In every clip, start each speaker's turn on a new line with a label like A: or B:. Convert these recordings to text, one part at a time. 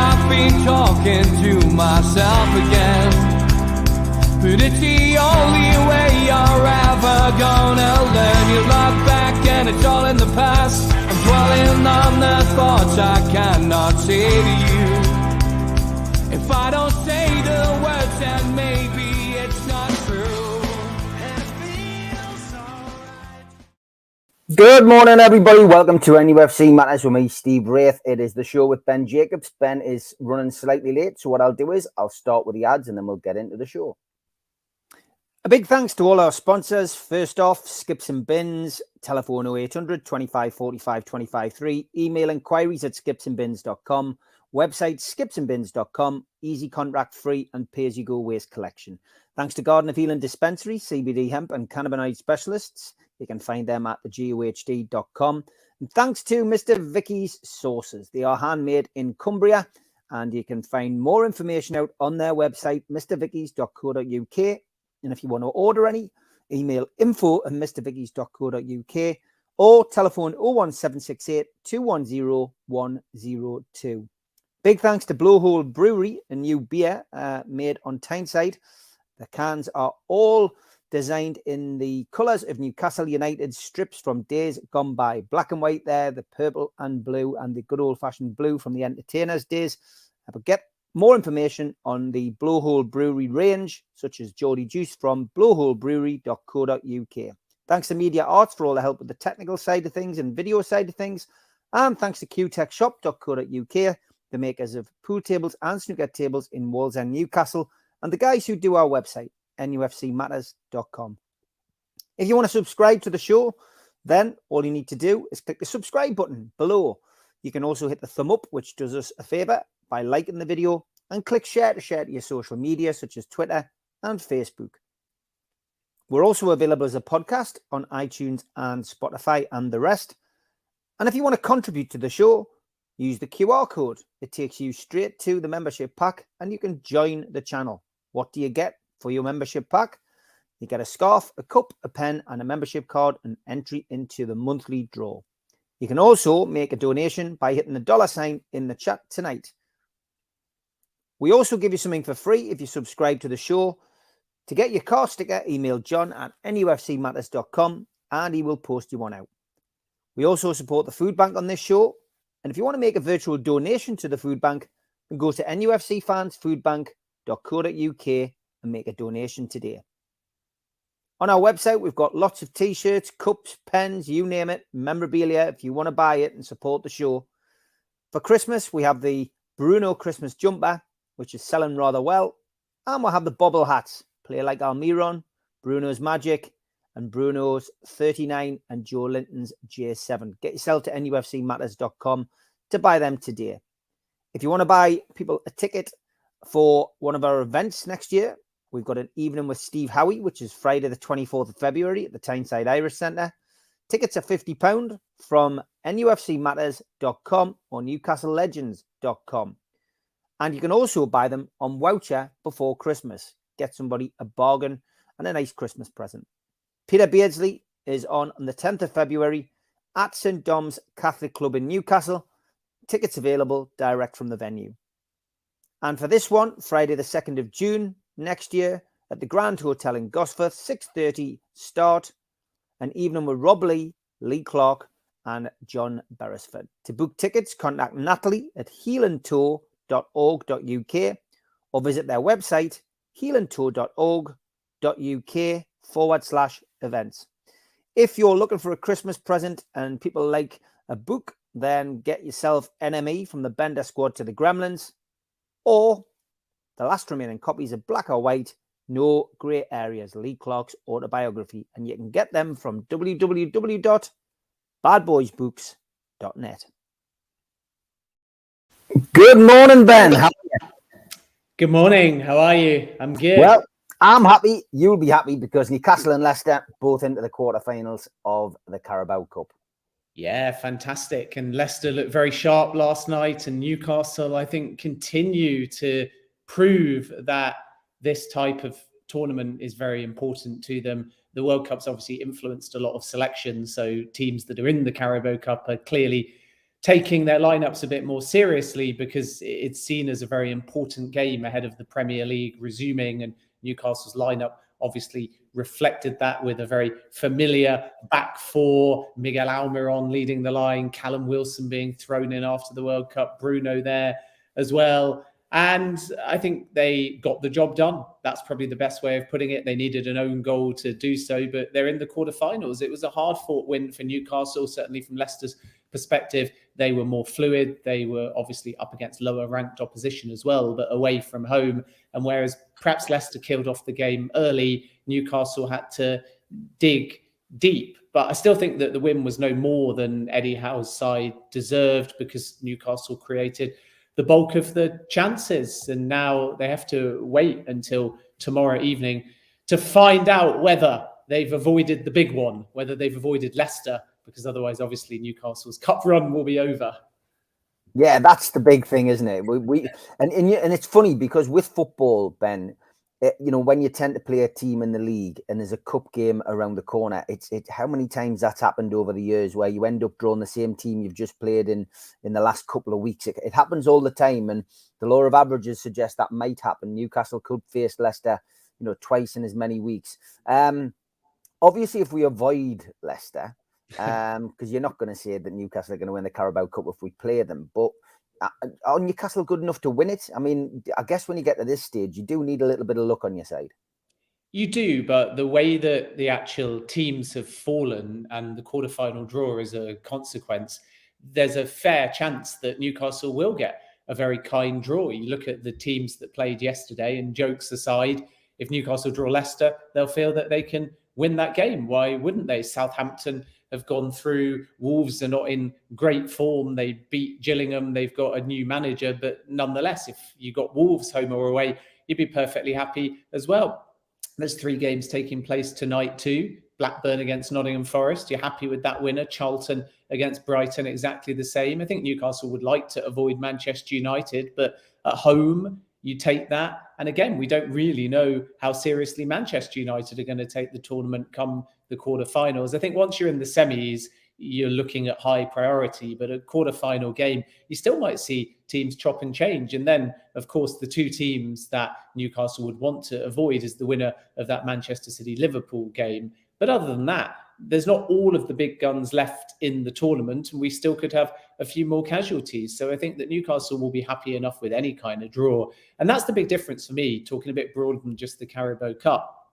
A: I've been talking to myself again. But it's the only way you're ever gonna learn. You look back and it's all in the past. I'm dwelling on the thoughts I cannot say to you. If I don't say the words, then maybe it's not true. And it feels alright.
B: Good morning, everybody. Welcome to NUFC Matters with me, Steve Wraith. It is the show with Ben Jacobs. Ben is running slightly late, so what I'll do is I'll start with the ads and then we'll get into the show. A big thanks to all our sponsors. First off, Skips and Bins, telephone 0800 25 45 25 3, email inquiries at skipsandbins.com, website skipsandbins.com, easy contract free and pay-as-you-go waste collection. Thanks to Garden of Healing Dispensary, CBD hemp and cannabinoid specialists. You can find them at thegohd.com. And thanks to Mr. Vicky's Sauces. They are handmade in Cumbria and you can find more information out on their website, mrvickies.co.uk. And if you want to order any, email info@mrvickies.co.uk or telephone 01768 210 102. Big thanks to Blowhole Brewery, a new beer made on Tyneside. The cans are all designed in the colours of Newcastle United's strips from days gone by. Black and white there, the purple and blue, and the good old-fashioned blue from the Entertainers' days. But get more information on the Blowhole Brewery range, such as Geordie Juice from blowholebrewery.co.uk. Thanks to Media Arts for all the help with the technical side of things and video side of things. And thanks to qtechshop.co.uk, the makers of pool tables and snooker tables in Wallsend, Newcastle, and the guys who do our website, nufcmatters.com. If you want to subscribe to the show, then all you need to do is click the subscribe button below. You can also hit the thumb up, which does us a favor by liking the video, and click share to your social media, such as Twitter and Facebook. We're also available as a podcast on iTunes and Spotify and the rest. And if you want to contribute to the show, use the QR code. It takes you straight to the membership pack and you can join the channel. What do you get for your membership pack? You get a scarf, a cup, a pen, and a membership card, and entry into the monthly draw. You can also make a donation by hitting the $sign in the chat tonight. We also give you something for free if you subscribe to the show. To get your car sticker, email john@nufcmatters.com and he will post you one out. We also support the food bank on this show. And if you want to make a virtual donation to the food bank, then go to nufcfansfoodbank.co.uk and make a donation today. On our website, we've got lots of t-shirts, cups, pens, you name it, memorabilia if you want to buy it and support the show. For Christmas, we have the Bruno Christmas jumper, which is selling rather well. And we'll have the bobble hats, Play Like Almiron, Bruno's Magic, and Bruno's 39 and Joe Linton's J7. Get yourself to nufcmatters.com to buy them today. If you want to buy people a ticket for one of our events next year, we've got an evening with Steve Howie, which is Friday the 24th of February at the Tyneside Irish Centre. Tickets are £50 from nufcmatters.com or newcastlelegends.com. And you can also buy them on voucher before Christmas. Get somebody a bargain and a nice Christmas present. Peter Beardsley is on the 10th of February at St. Dom's Catholic Club in Newcastle. Tickets available direct from the venue. And for this one, Friday the 2nd of June next year at the Grand Hotel in Gosforth, 6:30 start. An evening with Rob Lee, Lee Clark and John Beresford. To book tickets, contact Natalie at healandtour.org.uk or visit their website healandtour.org.uk/events. If you're looking for a Christmas present and people like a book, then get yourself NME from the Bender Squad to the Gremlins, or the last remaining copies of Black or White, No Grey Areas, Lee Clark's autobiography, and you can get them from www.badboysbooks.net. Good morning, Ben. How are you?
C: Good morning. How are you? I'm good.
B: Well, I'm happy. You'll be happy because Newcastle and Leicester both into the quarterfinals of the Carabao Cup.
C: Yeah, fantastic. And Leicester looked very sharp last night, and Newcastle, I think, continue to prove that this type of tournament is very important to them. The World Cup's obviously influenced a lot of selections, so teams that are in the Carabao Cup are clearly taking their lineups a bit more seriously, because it's seen as a very important game ahead of the Premier League resuming, and Newcastle's lineup obviously reflected that, with a very familiar back four, Miguel Almiron leading the line, Callum Wilson being thrown in after the World Cup, Bruno there as well. And I think they got the job done. That's probably the best way of putting it. They needed an own goal to do so, but they're in the quarterfinals. It was a hard-fought win for Newcastle, certainly from Leicester's perspective. They were more fluid. They were obviously up against lower-ranked opposition as well, but away from home. And whereas perhaps Leicester killed off the game early, Newcastle had to dig deep. But I still think that the win was no more than Eddie Howe's side deserved, because Newcastle created the bulk of the chances, and now they have to wait until tomorrow evening to find out whether they've avoided the big one, whether they've avoided Leicester, because otherwise, obviously, Newcastle's cup run will be over.
B: Yeah, that's the big thing, isn't it? And it's funny, because with football, Ben, when you tend to play a team in the league and there's a cup game around the corner, it's how many times that's happened over the years, where you end up drawing the same team you've just played in the last couple of weeks. It happens all the time, and the law of averages suggests that might happen. Newcastle could face Leicester, twice in as many weeks. Obviously, if we avoid Leicester, because you're not going to say that Newcastle are going to win the Carabao Cup if we play them, but are Newcastle good enough to win it? I mean, I guess when you get to this stage, you do need a little bit of luck on your side.
C: You do, but the way that the actual teams have fallen and the quarterfinal draw is a consequence, there's a fair chance that Newcastle will get a very kind draw. You look at the teams that played yesterday, and jokes aside, if Newcastle draw Leicester, they'll feel that they can win that game. Why wouldn't they? Southampton have gone through. Wolves are not in great form. They beat Gillingham. They've got a new manager, but nonetheless, if you got Wolves home or away, you'd be perfectly happy as well. There's 3 games taking place tonight too. Blackburn against Nottingham Forest. You're happy with that winner. Charlton against Brighton, exactly the same. I think Newcastle would like to avoid Manchester United, but at home, you take that. And again, we don't really know how seriously Manchester United are going to take the tournament come the quarterfinals. I think once you're in the semis, you're looking at high priority, but a quarterfinal game, you still might see teams chop and change. And then, of course, the 2 teams that Newcastle would want to avoid is the winner of that Manchester City-Liverpool game. But other than that, there's not all of the big guns left in the tournament, and we still could have a few more casualties. So I think that Newcastle will be happy enough with any kind of draw. And that's the big difference for me, talking a bit broader than just the Carabao Cup.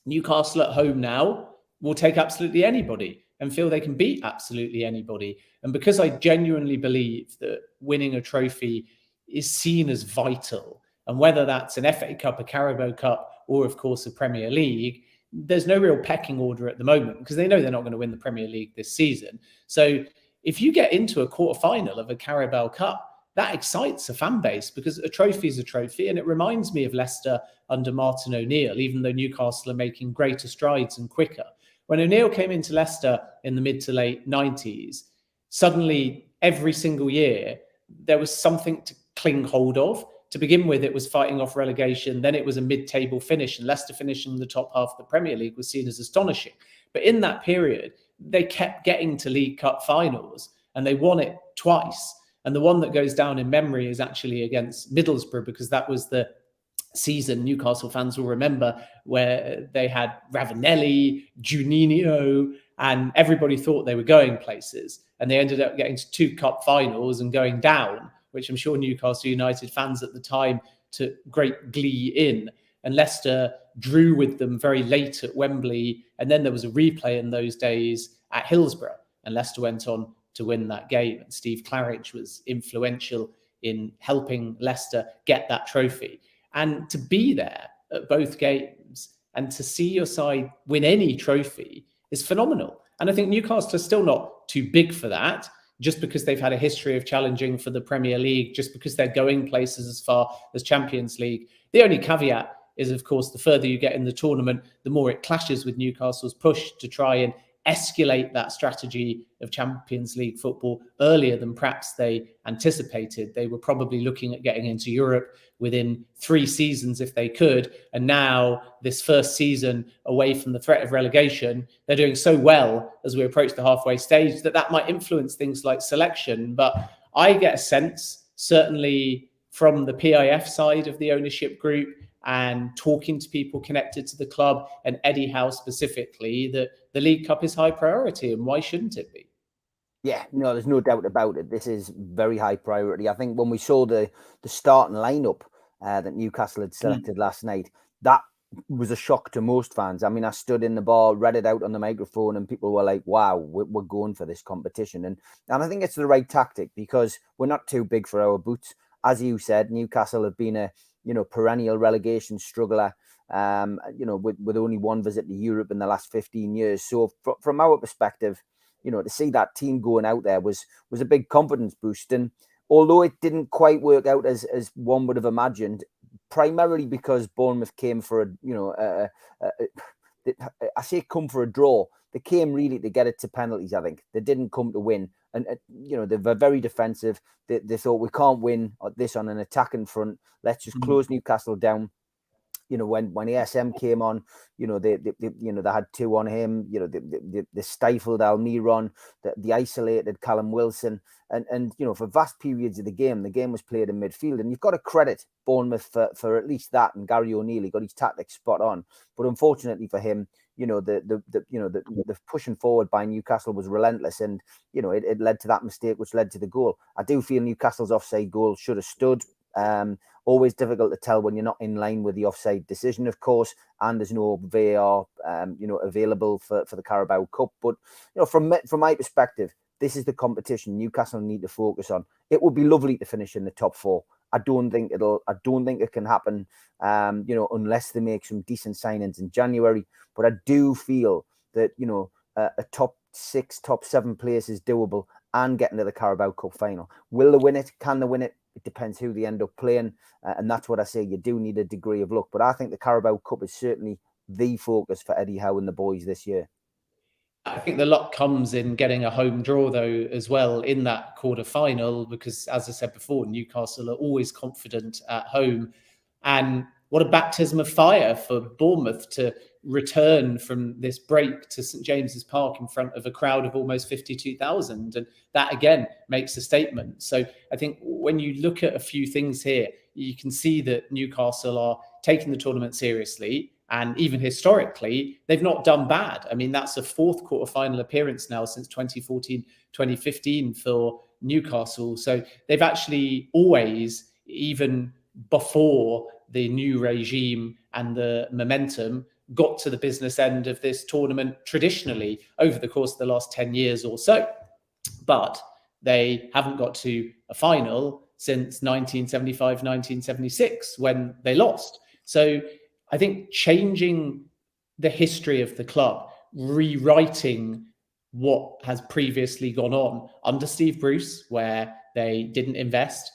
C: Newcastle at home now will take absolutely anybody and feel they can beat absolutely anybody. And because I genuinely believe that winning a trophy is seen as vital, and whether that's an FA Cup, a Carabao Cup, or of course a Premier League, there's no real pecking order at the moment, because they know they're not going to win the Premier League this season. So if you get into a quarterfinal of a Carabao Cup, that excites a fan base, because a trophy is a trophy. And it reminds me of Leicester under Martin O'Neill, even though Newcastle are making greater strides and quicker. When O'Neill came into Leicester in the mid to late 90s, suddenly every single year there was something to cling hold of. To begin with, it was fighting off relegation. Then it was a mid-table finish, and Leicester finishing in the top half of the Premier League was seen as astonishing. But in that period, they kept getting to League Cup finals, and they won it twice. And the one that goes down in memory is actually against Middlesbrough, because that was the season Newcastle fans will remember, where they had Ravanelli, Juninho, and everybody thought they were going places. And they ended up getting to 2 cup finals and going down, which I'm sure Newcastle United fans at the time took great glee in. And Leicester drew with them very late at Wembley. And then there was a replay in those days at Hillsborough, and Leicester went on to win that game. And Steve Claridge was influential in helping Leicester get that trophy. And to be there at both games and to see your side win any trophy is phenomenal. And I think Newcastle are still not too big for that, just because they've had a history of challenging for the Premier League, just because they're going places as far as Champions League. The only caveat is, of course, the further you get in the tournament, the more it clashes with Newcastle's push to try and escalate that strategy of Champions League football earlier than perhaps they anticipated. They were probably looking at getting into Europe within 3 seasons if they could. And now this first season away from the threat of relegation, they're doing so well as we approach the halfway stage that might influence things like selection. But I get a sense, certainly from the PIF side of the ownership group, and talking to people connected to the club and Eddie Howe specifically, that the League Cup is high priority, and why shouldn't it be?
B: Yeah, no, there's no doubt about it. This is very high priority. I think when we saw the starting lineup that Newcastle had selected last night, that was a shock to most fans. I mean, I stood in the bar, read it out on the microphone, and people were like, wow, we're going for this competition. And I think it's the right tactic, because we're not too big for our boots. As you said, Newcastle have been a perennial relegation struggler, with only one visit to Europe in the last 15 years. So from our perspective, to see that team going out there was a big confidence boost. And although it didn't quite work out as one would have imagined, primarily because Bournemouth came for I say come for a draw. They came really to get it to penalties, I think. They didn't come to win. And, they were very defensive. They thought, we can't win this on an attacking front. Let's just close Newcastle down. When ASM came on, they had 2 on him. They stifled Almiron. They isolated Callum Wilson. And for vast periods of the game was played in midfield. And you've got to credit Bournemouth for at least that. And Gary O'Neill, he got his tactics spot on. But unfortunately for him, the pushing forward by Newcastle was relentless, and it led to that mistake, which led to the goal. I do feel Newcastle's offside goal should have stood. Always difficult to tell when you're not in line with the offside decision, of course, and there's no VAR, available for the Carabao Cup. But from my perspective, this is the competition Newcastle need to focus on. It would be lovely to finish in the top 4. I don't think it can happen, unless they make some decent signings in January. But I do feel that, a top 6, top 7 place is doable, and getting to the Carabao Cup final. Will they win it? Can they win it? It depends who they end up playing. And that's what I say. You do need a degree of luck. But I think the Carabao Cup is certainly the focus for Eddie Howe and the boys this year.
C: I think the luck comes in getting a home draw, though, as well in that quarter-final, because, as I said before, Newcastle are always confident at home. And what a baptism of fire for Bournemouth to return from this break to St James's Park in front of a crowd of almost 52,000. And that, again, makes a statement. So I think when you look at a few things here, you can see that Newcastle are taking the tournament seriously. And even historically, they've not done bad. I mean, that's a 4th quarter-final appearance now since 2014, 2015 for Newcastle. So they've actually always, even before the new regime and the momentum, got to the business end of this tournament traditionally over the course of the last 10 years or so. But they haven't got to a final since 1975, 1976, when they lost. So I think changing the history of the club, rewriting what has previously gone on under Steve Bruce, where they didn't invest,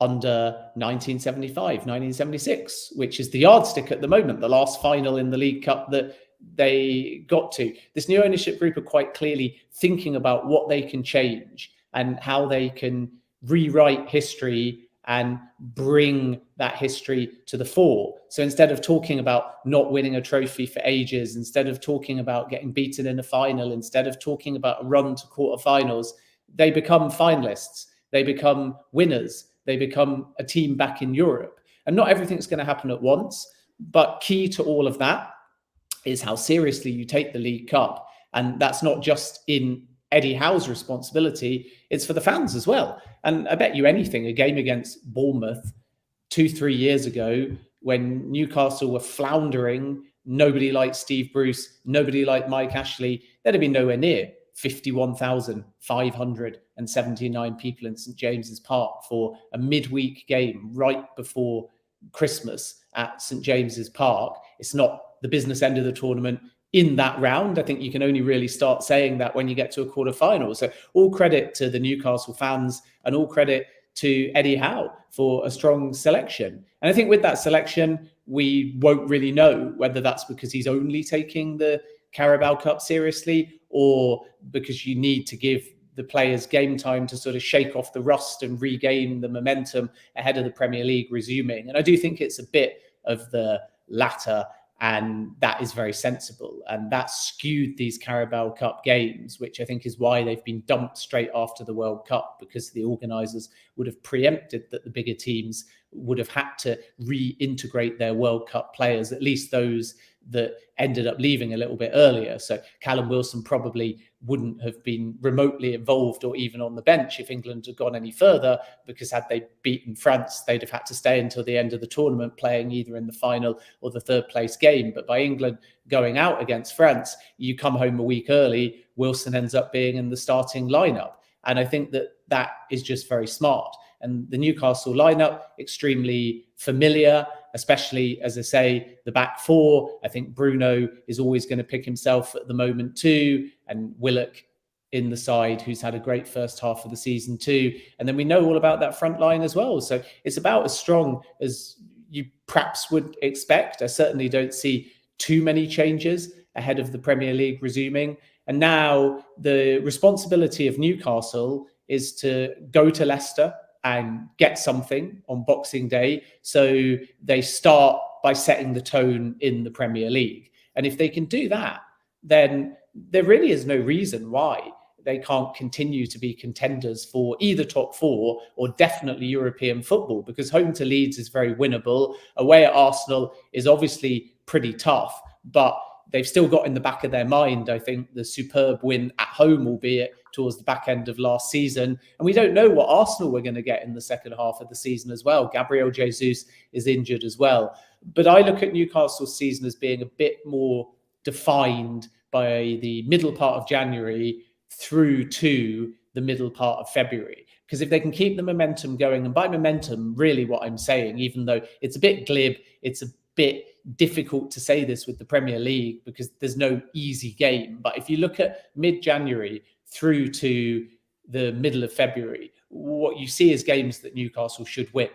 C: under 1975, 1976, which is the yardstick at the moment, the last final in the League Cup that they got to. This new ownership group are quite clearly thinking about what they can change and how they can rewrite history and bring that history to the fore. So instead of talking about not winning a trophy for ages, instead of talking about getting beaten in a final, instead of talking about a run to quarterfinals, they become finalists, they become winners, they become a team back in Europe. And not everything's going to happen at once, but key to all of that is how seriously you take the League Cup. And that's not just in Eddie Howe's responsibility, it's for the fans as well. And I bet you anything, a game against Bournemouth 2-3 years ago, when Newcastle were floundering, nobody liked Steve Bruce, nobody liked Mike Ashley, there'd have been nowhere near 51,579 people in St James's Park for a midweek game right before Christmas at St James's Park. It's not the business end of the tournament in that round. I think you can only really start saying that when you get to a quarter-final. So all credit to the Newcastle fans and all credit to Eddie Howe for a strong selection. And I think with that selection, we won't really know whether that's because he's only taking the Carabao Cup seriously or because you need to give the players game time to sort of shake off the rust and regain the momentum ahead of the Premier League resuming. And I do think it's a bit of the latter, and that is very sensible. And that skewed these Carabao Cup games, which I think is why they've been dumped straight after the World Cup, because the organisers would have preempted that the bigger teams would have had to reintegrate their World Cup players, at least those that ended up leaving a little bit earlier. So Callum Wilson probably wouldn't have been remotely involved or even on the bench if England had gone any further, because had they beaten France, they'd have had to stay until the end of the tournament playing either in the final or the third place game. But by England going out against France, you come home a week early, Wilson ends up being in the starting lineup. And I think that that is just very smart. And the Newcastle lineup, extremely familiar, especially, as I say, the back four. I think Bruno is always going to pick himself at the moment too, and Willock in the side, who's had a great first half of the season too. And then we know all about that front line as well. So it's about as strong as you perhaps would expect. I certainly don't see too many changes ahead of the Premier League resuming. And now the responsibility of Newcastle is to go to Leicester and get something on Boxing Day. So they start by setting the tone in the Premier League. And if they can do that, then there really is no reason why they can't continue to be contenders for either top four or definitely European football, because home to Leeds is very winnable. Away at Arsenal is obviously pretty tough, but they've still got in the back of their mind, I think, the superb win at home, albeit towards the back end of last season. And we don't know what Arsenal we're going to get in the second half of the season as well. Gabriel Jesus is injured as well. But I look at Newcastle's season as being a bit more defined by the middle part of January through to the middle part of February. Because if they can keep the momentum going, and by momentum, really what I'm saying, even though it's a bit glib, it's a bit difficult to say this with the Premier League because there's no easy game. But if you look at mid-January through to the middle of February, what you see is games that Newcastle should win.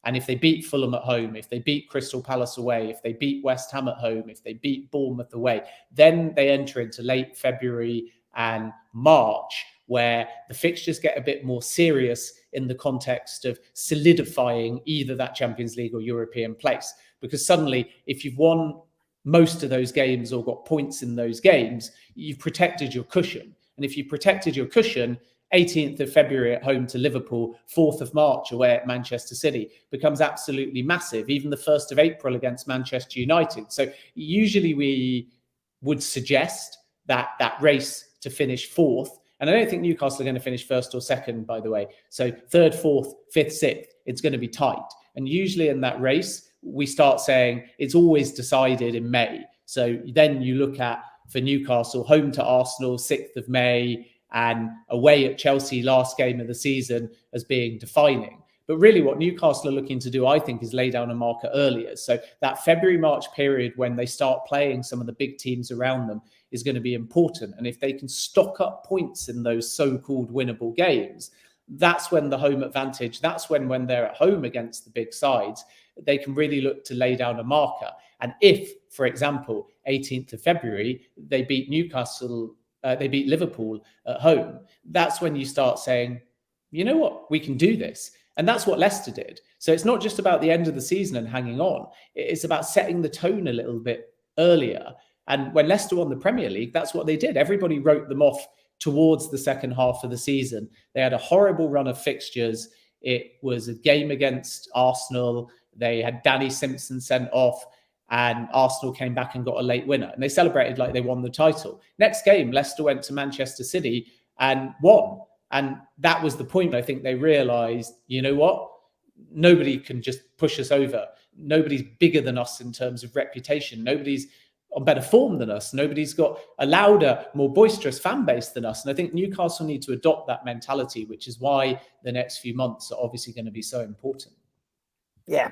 C: And if they beat Fulham at home, if they beat Crystal Palace away, if they beat West Ham at home, if they beat Bournemouth away, then they enter into late February and March, where the fixtures get a bit more serious in the context of solidifying either that Champions League or European place. Because suddenly, if you've won most of those games or got points in those games, you've protected your cushion. And if you protected your cushion, 18th of February at home to Liverpool, 4th of March away at Manchester City becomes absolutely massive. Even the 1st of April against Manchester United. So usually we would suggest that race to finish 4th. And I don't think Newcastle are going to finish 1st or 2nd, by the way. So 3rd, 4th, 5th, 6th, it's going to be tight. And usually in that race, we start saying it's always decided in May. So then you look at, for Newcastle, home to Arsenal, 6th of May, and away at Chelsea, last game of the season, as being defining. But really what Newcastle are looking to do, I think, is lay down a marker earlier. So that February-March period when they start playing some of the big teams around them is going to be important. And if they can stock up points in those so-called winnable games, that's when the home advantage, that's when they're at home against the big sides, they can really look to lay down a marker. And if, for example, 18th of February, they beat Newcastle, they beat Liverpool at home, that's when you start saying, you know what, we can do this. And that's what Leicester did. So it's not just about the end of the season and hanging on. It's about setting the tone a little bit earlier. And when Leicester won the Premier League, that's what they did. Everybody wrote them off towards the second half of the season. They had a horrible run of fixtures. It was a game against Arsenal. They had Danny Simpson sent off, and Arsenal came back and got a late winner. And they celebrated like they won the title. Next game, Leicester went to Manchester City and won. And that was the point. I think they realised, you know what? Nobody can just push us over. Nobody's bigger than us in terms of reputation. Nobody's on better form than us. Nobody's got a louder, more boisterous fan base than us. And I think Newcastle need to adopt that mentality, which is why the next few months are obviously going to be so important.
B: Yeah,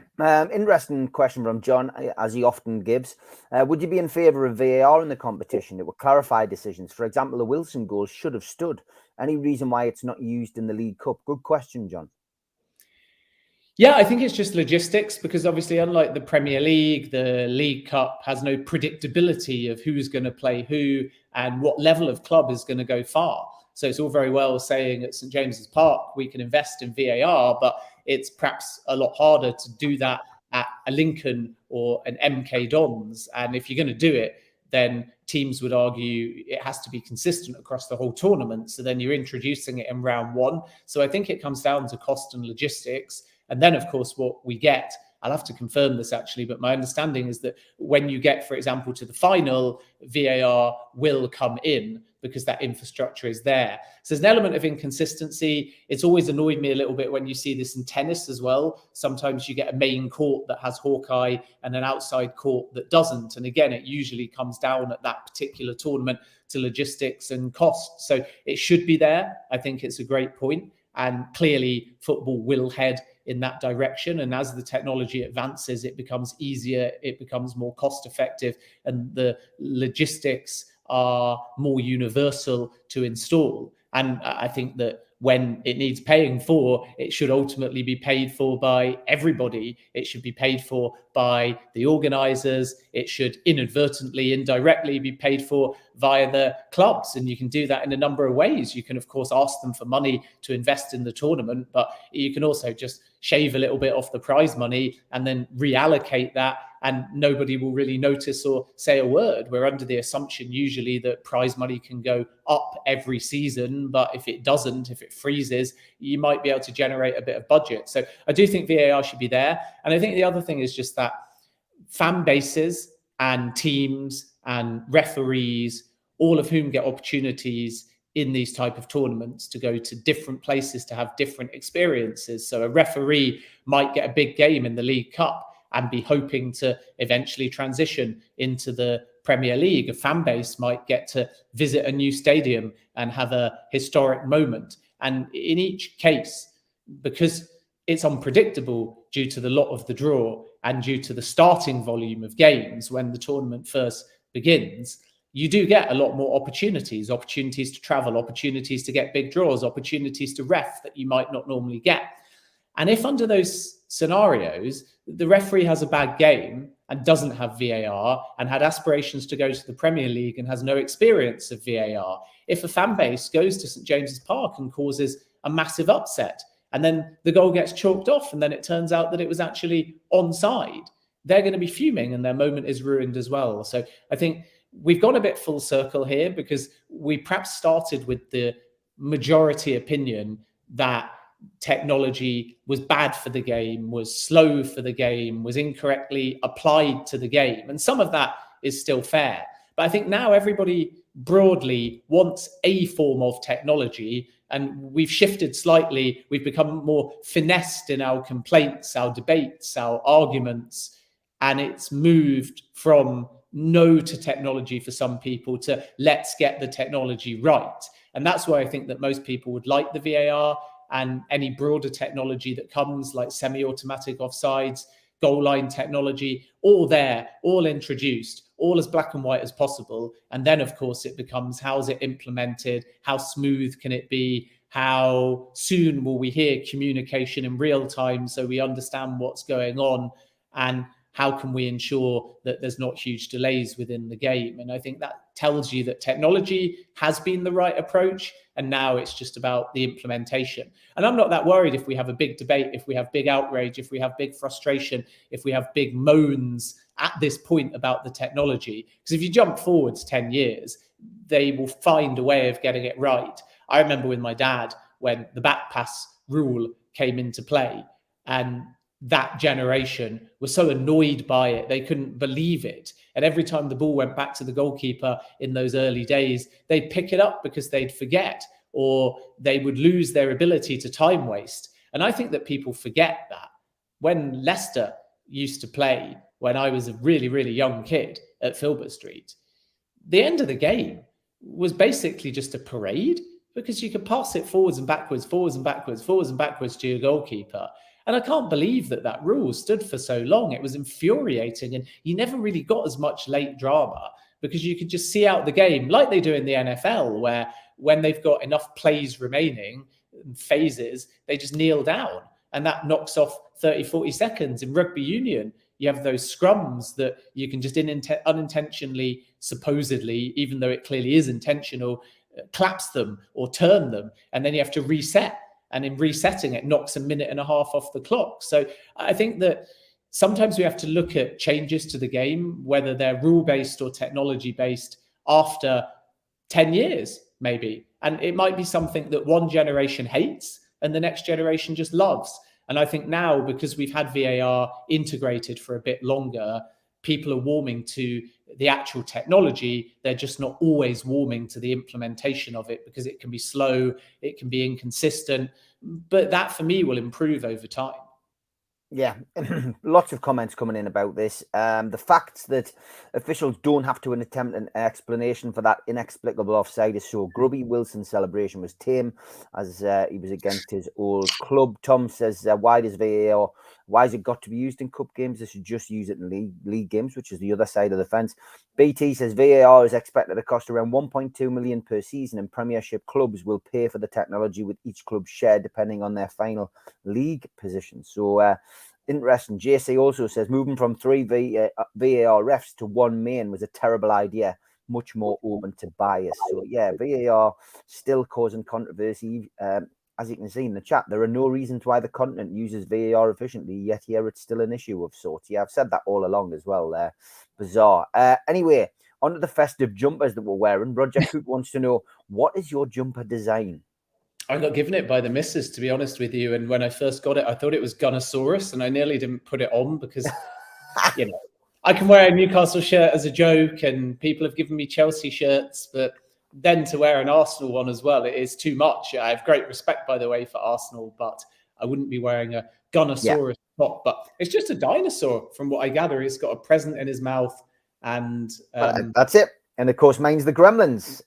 B: interesting question from John, as he often gives. Would you be in favour of VAR in the competition? It would clarify decisions. For example, the Wilson goal should have stood. Any reason why it's not used in the League Cup? Good question, John.
C: Yeah, I think it's just logistics, because obviously, unlike the Premier League, the League Cup has no predictability of who's going to play who and what level of club is going to go far. So it's all very well saying at St James's Park we can invest in VAR, but it's perhaps a lot harder to do that at a Lincoln or an MK Dons. And if you're going to do it, then teams would argue it has to be consistent across the whole tournament. So then you're introducing it in round one. So I think it comes down to cost and logistics. And then, of course, what we get, I'll have to confirm this actually, but my understanding is that when you get, for example, to the final, VAR will come in because that infrastructure is there. So there's an element of inconsistency. It's always annoyed me a little bit when you see this in tennis as well. Sometimes you get a main court that has Hawkeye and an outside court that doesn't. And again, it usually comes down at that particular tournament to logistics and cost. So it should be there. I think it's a great point. And clearly football will head in that direction. And as the technology advances, it becomes easier, it becomes more cost effective, and the logistics are more universal to install. And I think that when it needs paying for, it should ultimately be paid for by everybody. It should be paid for by the organisers. It should inadvertently, indirectly be paid for via the clubs. And you can do that in a number of ways. You can, of course, ask them for money to invest in the tournament, but you can also just shave a little bit off the prize money and then reallocate that, and nobody will really notice or say a word. We're under the assumption usually that prize money can go up every season, but if it doesn't, if it freezes, you might be able to generate a bit of budget. So I do think VAR should be there. And I think the other thing is just that fan bases and teams and referees, all of whom get opportunities in these type of tournaments to go to different places to have different experiences. So a referee might get a big game in the League Cup and be hoping to eventually transition into the Premier League. A fan base might get to visit a new stadium and have a historic moment. And in each case, because it's unpredictable due to the lot of the draw and due to the starting volume of games when the tournament first begins, you do get a lot more opportunities to travel, opportunities to get big draws, opportunities to ref that you might not normally get. And if under those scenarios, the referee has a bad game and doesn't have VAR and had aspirations to go to the Premier League and has no experience of VAR, if a fan base goes to St James's Park and causes a massive upset and then the goal gets chalked off and then it turns out that it was actually onside, they're going to be fuming and their moment is ruined as well. So I think we've gone a bit full circle here, because we perhaps started with the majority opinion that technology was bad for the game, was slow for the game, was incorrectly applied to the game. And some of that is still fair. But I think now everybody broadly wants a form of technology, and we've shifted slightly. We've become more finessed in our complaints, our debates, our arguments, and it's moved from no to technology for some people to let's get the technology right. And that's why I think that most people would like the VAR and any broader technology that comes, like semi-automatic offsides, goal line technology, all there, all introduced, all as black and white as possible. And then, of course, it becomes, how is it implemented? How smooth can it be? How soon will we hear communication in real time so we understand what's going on? And how can we ensure that there's not huge delays within the game? And I think that tells you that technology has been the right approach, and now it's just about the implementation. And I'm not that worried if we have a big debate, if we have big outrage, if we have big frustration, if we have big moans at this point about the technology. Because if you jump forwards 10 years, they will find a way of getting it right. I remember with my dad when the back pass rule came into play, and that generation was so annoyed by it, they couldn't believe it. And every time the ball went back to the goalkeeper in those early days, they'd pick it up because they'd forget, or they would lose their ability to time waste. And I think that people forget that. When Leicester used to play, when I was a really, really young kid at Filbert Street, the end of the game was basically just a parade, because you could pass it forwards and backwards, forwards and backwards, forwards and backwards to your goalkeeper. And I can't believe that that rule stood for so long. It was infuriating, and you never really got as much late drama because you could just see out the game like they do in the NFL, where when they've got enough plays remaining, phases, they just kneel down, and that knocks off 30, 40 seconds. In rugby union, you have those scrums that you can just unintentionally, supposedly, even though it clearly is intentional, collapse them or turn them, and then you have to reset. And in resetting, it knocks a minute and a half off the clock. So I think that sometimes we have to look at changes to the game, whether they're rule-based or technology-based, after 10 years, maybe. And it might be something that one generation hates and the next generation just loves. And I think now, because we've had VAR integrated for a bit longer, people are warming to the actual technology. They're just not always warming to the implementation of it, because it can be slow, it can be inconsistent. But that, for me, will improve over time.
B: Yeah, lots of comments coming in about this. The fact that officials don't have to attempt an explanation for that inexplicable offside is so grubby. Wilson's celebration was tame, as he was against his old club. Tom says, why has it got to be used in cup games? They should just use it in league games, which is the other side of the fence. BT says VAR is expected to cost around 1.2 million per season, and Premiership clubs will pay for the technology, with each club share depending on their final league position. So interesting. JC also says moving from 3 VAR refs to 1 main was a terrible idea, much more open to bias. So yeah, VAR still causing controversy. As you can see in the chat, there are no reasons why the continent uses VAR efficiently, yet here it's still an issue of sorts. Yeah, I've said that all along as well. Bizarre. Anyway, on to the festive jumpers that we're wearing. Roger Cook wants to know, what is your jumper design?
C: I got given it by the missus, to be honest with you. And when I first got it, I thought it was Gunnosaurus, and I nearly didn't put it on because, you know, I can wear a Newcastle shirt as a joke, and people have given me Chelsea shirts, but then to wear an Arsenal one as well, it is too much. I have great respect, by the way, for Arsenal, but I wouldn't be wearing a Gunnosaurus top. But it's just a dinosaur, from what I gather. He's got a present in his mouth, and
B: that's it. And of course, mine's the Gremlins.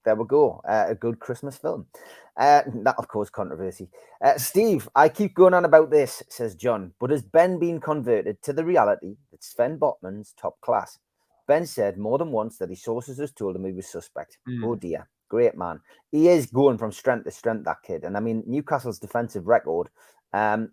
B: There we go. A good Christmas film. That, of course, controversy. Steve, I keep going on about this, says John, but has Ben been converted to the reality that Sven Botman's top class? Ben said more than once that his sources has told him he was suspect. Oh dear. Great man. He is going from strength to strength, that kid. And I mean, Newcastle's defensive record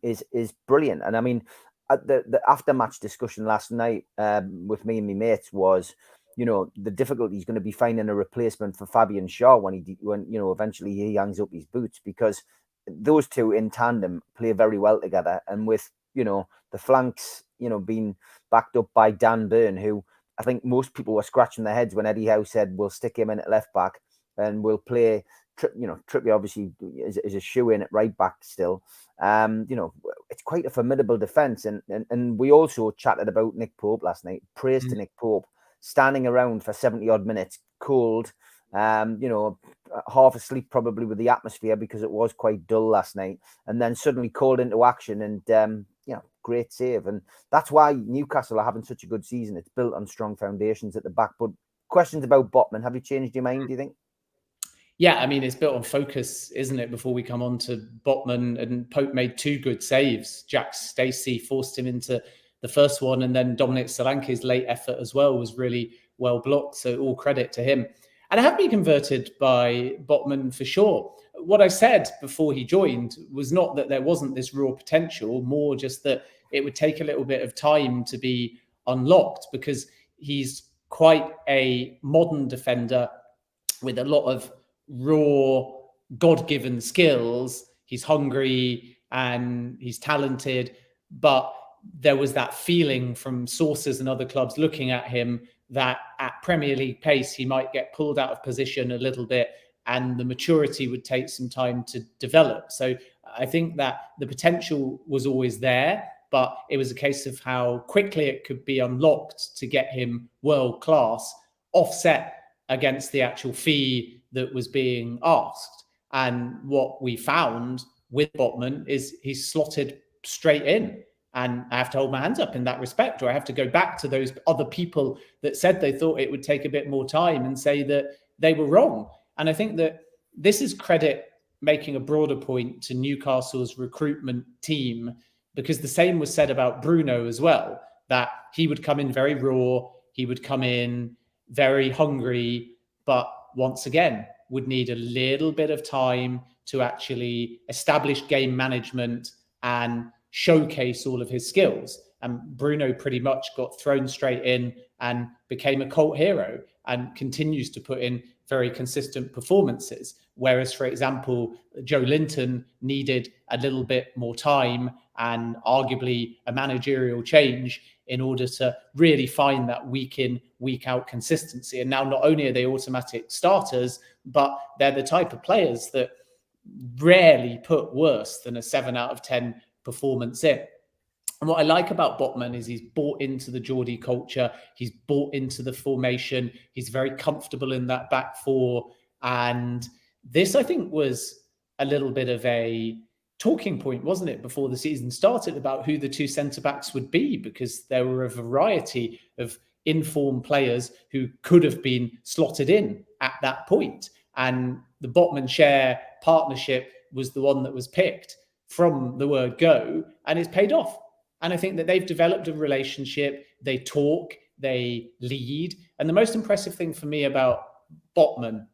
B: is brilliant. And I mean, the after-match discussion last night with me and my mates was, you know, the difficulty is going to be finding a replacement for Fabian Shaw when eventually he hangs up his boots, because those two in tandem play very well together. And with, you know, the flanks, you know, being backed up by Dan Burn, who I think most people were scratching their heads when Eddie Howe said, we'll stick him in at left back and we'll play, Trippier obviously is a shoe-in at right back still. You know, it's quite a formidable defence. And we also chatted about Nick Pope last night. Praise to Nick Pope, standing around for 70-odd minutes, cold, you know, half asleep probably with the atmosphere because it was quite dull last night, and then suddenly called into action and, you know, great save. And that's why Newcastle are having such a good season. It's built on strong foundations at the back. But questions about Botman, have you changed your mind, do you think?
C: Yeah, I mean, it's built on focus, isn't it, before we come on to Botman? And Pope made 2 good saves. Jack Stacey forced him into the first one, and then Dominic Solanke's late effort as well was really well blocked. So all credit to him. And I have been converted by Botman for sure. What I said before he joined was not that there wasn't this raw potential, more just that it would take a little bit of time to be unlocked, because he's quite a modern defender with a lot of raw, God-given skills. He's hungry and he's talented, but there was that feeling from sources and other clubs looking at him that at Premier League pace, he might get pulled out of position a little bit and the maturity would take some time to develop. So I think that the potential was always there, but it was a case of how quickly it could be unlocked to get him world class, offset against the actual fee that was being asked. And what we found with Botman is he's slotted straight in. And I have to hold my hands up in that respect, or I have to go back to those other people that said they thought it would take a bit more time and say that they were wrong. And I think that this is credit, making a broader point, to Newcastle's recruitment team, because the same was said about Bruno as well, that he would come in very raw, he would come in very hungry, but once again, would need a little bit of time to actually establish game management and showcase all of his skills. And Bruno pretty much got thrown straight in and became a cult hero and continues to put in very consistent performances. Whereas, for example, Joe Linton needed a little bit more time and arguably a managerial change in order to really find that week in, week out consistency. And now not only are they automatic starters, but they're the type of players that rarely put worse than a 7 out of 10 performance in. And what I like about Botman is he's bought into the Geordie culture. He's bought into the formation. He's very comfortable in that back four. And this, I think, was a little bit of a talking point, wasn't it, before the season started, about who the two centre-backs would be, because there were a variety of informed players who could have been slotted in at that point. And the Botman-Schär partnership was the one that was picked from the word go, and it's paid off. And I think that they've developed a relationship. They talk, they lead. And the most impressive thing for me about Botman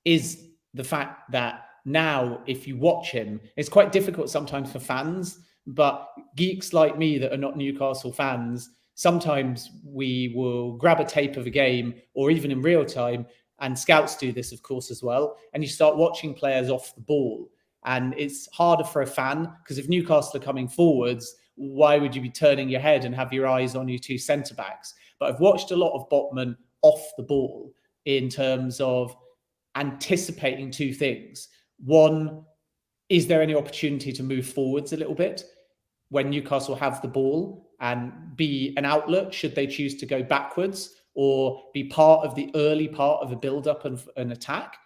C: is the fact that now, if you watch him, it's quite difficult sometimes for fans, but geeks like me that are not Newcastle fans, sometimes we will grab a tape of a game, or even in real time, and scouts do this, of course, as well. And you start watching players off the ball. And it's harder for a fan, because if Newcastle are coming forwards, why would you be turning your head and have your eyes on your two centre-backs? But I've watched a lot of Botman off the ball in terms of anticipating two things. One, is there any opportunity to move forwards a little bit when Newcastle have the ball and be an outlet should they choose to go backwards, or be part of the early part of a build-up and an attack?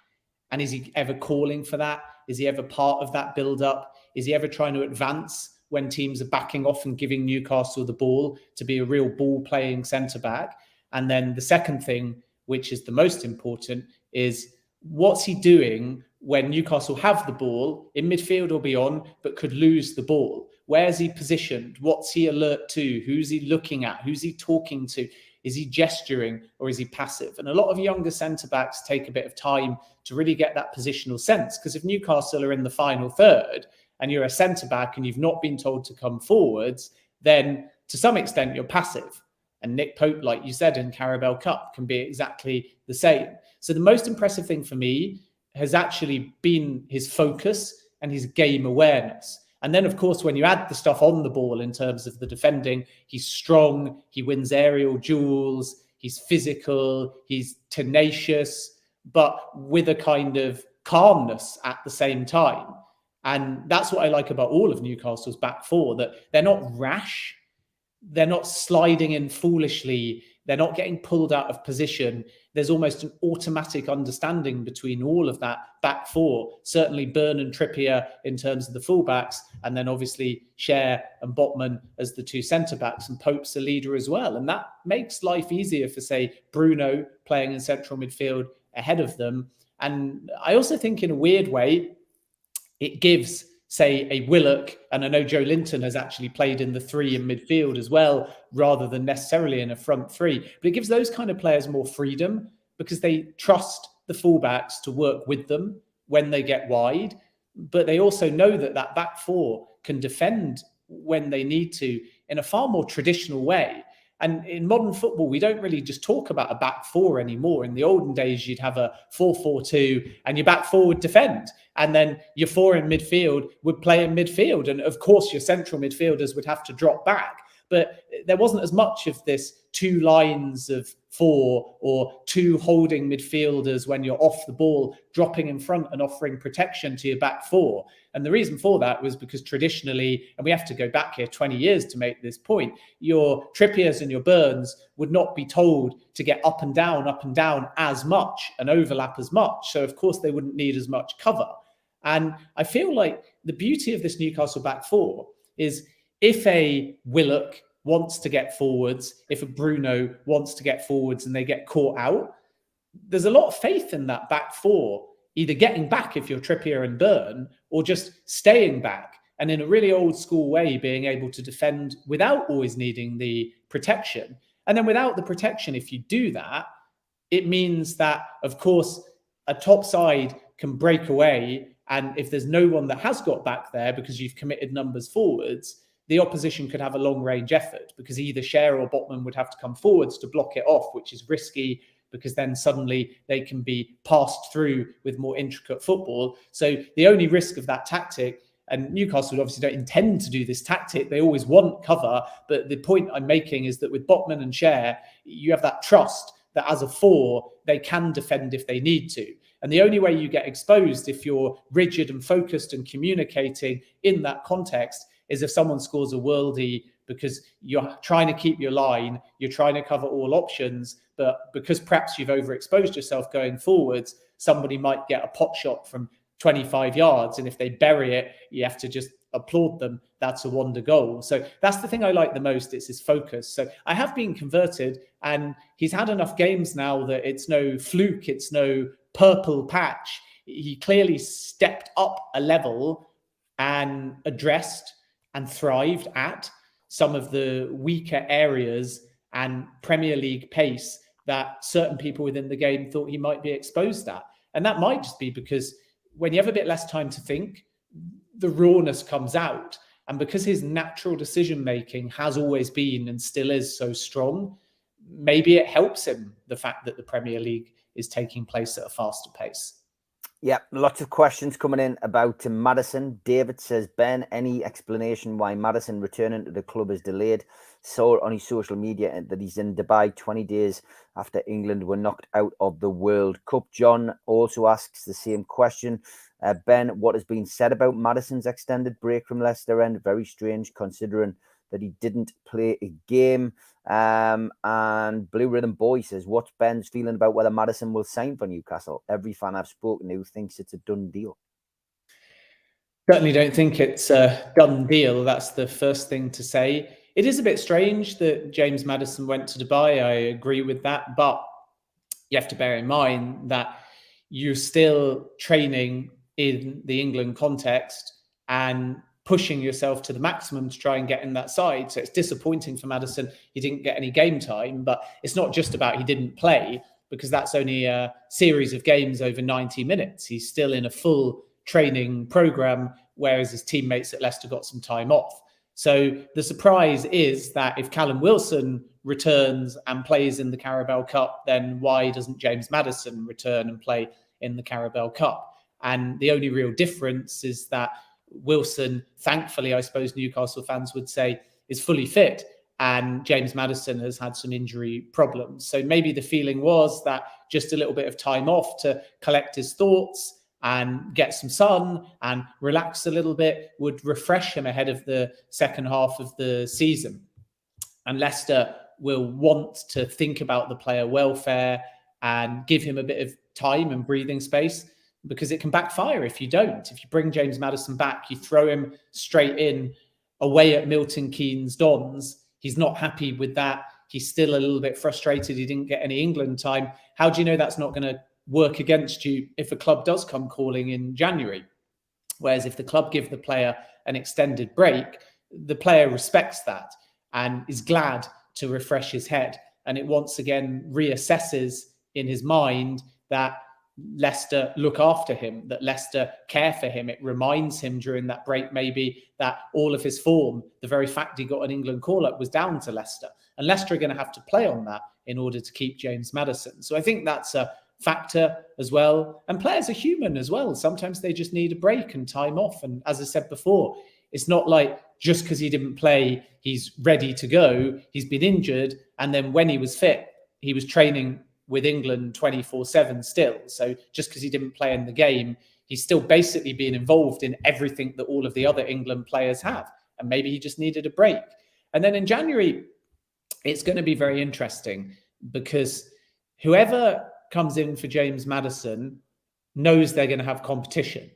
C: And is he ever calling for that? Is he ever part of that build-up? Is he ever trying to advance when teams are backing off and giving Newcastle the ball to be a real ball-playing centre-back? And then the second thing, which is the most important, is what's he doing when Newcastle have the ball in midfield or beyond, but could lose the ball? Where's he positioned? What's he alert to? Who's he looking at? Who's he talking to? Is he gesturing or is he passive? And a lot of younger centre-backs take a bit of time to really get that positional sense, because if Newcastle are in the final third and you're a centre-back and you've not been told to come forwards, then to some extent you're passive. And Nick Pope, like you said, in Carabao Cup can be exactly the same. So the most impressive thing for me has actually been his focus and his game awareness. And then, of course, when you add the stuff on the ball in terms of the defending, he's strong, he wins aerial duels, he's physical, he's tenacious, but with a kind of calmness at the same time. And that's what I like about all of Newcastle's back four, that they're not rash, they're not sliding in foolishly, they're not getting pulled out of position. There's almost an automatic understanding between all of that back four, certainly Burn and Trippier in terms of the fullbacks, and then obviously Schär and Botman as the two centre-backs, and Pope's a leader as well. And that makes life easier for, say, Bruno playing in central midfield ahead of them. And I also think in a weird way, it gives, say, a Willock, and I know Joe Linton has actually played in the three in midfield as well, rather than necessarily in a front three. But it gives those kind of players more freedom, because they trust the fullbacks to work with them when they get wide. But they also know that that back four can defend when they need to in a far more traditional way. And in modern football, we don't really just talk about a back four anymore. In the olden days, you'd have a 4-4-2 and your back four would defend. And then your four in midfield would play in midfield. And of course, your central midfielders would have to drop back. But there wasn't as much of this two lines of four or two holding midfielders when you're off the ball, dropping in front and offering protection to your back four. And the reason for that was because traditionally, and we have to go back here 20 years to make this point, your Trippiers and your Burns would not be told to get up and down as much and overlap as much. So of course they wouldn't need as much cover. And I feel like the beauty of this Newcastle back four is if a Willock wants to get forwards, if a Bruno wants to get forwards and they get caught out, there's a lot of faith in that back four, either getting back if you're Trippier and Burn, or just staying back and in a really old school way being able to defend without always needing the protection. And then without the protection, if you do that, it means that, of course, a top side can break away And if there's no one that has got back there because you've committed numbers forwards, the opposition could have a long range effort, because either Schär or Botman would have to come forwards to block it off, which is risky, because then suddenly they can be passed through with more intricate football. So the only risk of that tactic, and Newcastle obviously don't intend to do this tactic, they always want cover, but the point I'm making is that with Botman and Schär, you have that trust that as a four, they can defend if they need to. And the only way you get exposed if you're rigid and focused and communicating in that context is if someone scores a worldie, because you're trying to keep your line, you're trying to cover all options, but because perhaps you've overexposed yourself going forwards, somebody might get a pot shot from 25 yards, and if they bury it, you have to just applaud them. That's a wonder goal. So that's the thing I like the most. It's his focus. So I have been converted, and he's had enough games now that it's no fluke, it's no purple patch. He clearly stepped up a level and addressed and thrived at some of the weaker areas and Premier League pace that certain people within the game thought he might be exposed at. And that might just be because when you have a bit less time to think, the rawness comes out. And because his natural decision-making has always been and still is so strong, maybe it helps him, the fact that the Premier League is taking place at a faster pace.
B: Yeah, lots of questions coming in about Maddison. David says, Ben, any explanation why Maddison returning to the club is delayed? Saw on his social media that he's in Dubai 20 days after England were knocked out of the World Cup. John also asks the same question. Ben, what has been said about Maddison's extended break from Leicester end? Very strange considering that he didn't play a game. And Blue Rhythm Boy says, what's Ben's feeling about whether Maddison will sign for Newcastle? Every fan I've spoken to thinks it's a done deal.
C: Certainly don't think it's a done deal. That's the first thing to say. It is a bit strange that James Maddison went to Dubai. I agree with that. But you have to bear in mind that you're still training in the England context and pushing yourself to the maximum to try and get in that side. So it's disappointing for Maddison. He didn't get any game time, but it's not just about he didn't play, because that's only a series of games over 90 minutes. He's still in a full training program, whereas his teammates at Leicester got some time off. So the surprise is that if Callum Wilson returns and plays in the Carabao Cup, then why doesn't James Maddison return and play in the Carabao Cup? And the only real difference is that Wilson, thankfully, I suppose Newcastle fans would say, is fully fit, and James Maddison has had some injury problems. So maybe the feeling was that just a little bit of time off to collect his thoughts and get some sun and relax a little bit would refresh him ahead of the second half of the season. And Leicester will want to think about the player welfare and give him a bit of time and breathing space, because it can backfire if you don't. If you bring James Maddison back, you throw him straight in away at Milton Keynes Dons. He's not happy with that. He's still a little bit frustrated he didn't get any England time. How do you know that's not going to work against you if a club does come calling in January? Whereas if the club give the player an extended break, the player respects that and is glad to refresh his head. And it once again reassesses in his mind that Leicester look after him, that Leicester care for him. It reminds him during that break maybe that all of his form, the very fact he got an England call-up, was down to Leicester. And Leicester are going to have to play on that in order to keep James Maddison. So I think that's a factor as well. And players are human as well. Sometimes they just need a break and time off. And as I said before, it's not like just because he didn't play, he's ready to go. He's been injured. And then when he was fit, he was training with England 24/7 still. So just because he didn't play in the game, he's still basically being involved in everything that all of the other England players have. And maybe he just needed a break. And then in January, it's going to be very interesting, because whoever comes in for James Maddison knows they're going to have competition.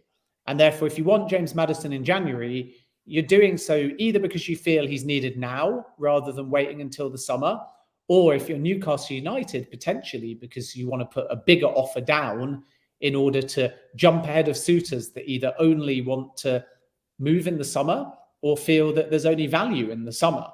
C: And therefore, if you want James Maddison in January, you're doing so either because you feel he's needed now rather than waiting until the summer, or if you're Newcastle United, potentially because you want to put a bigger offer down in order to jump ahead of suitors that either only want to move in the summer or feel that there's only value in the summer.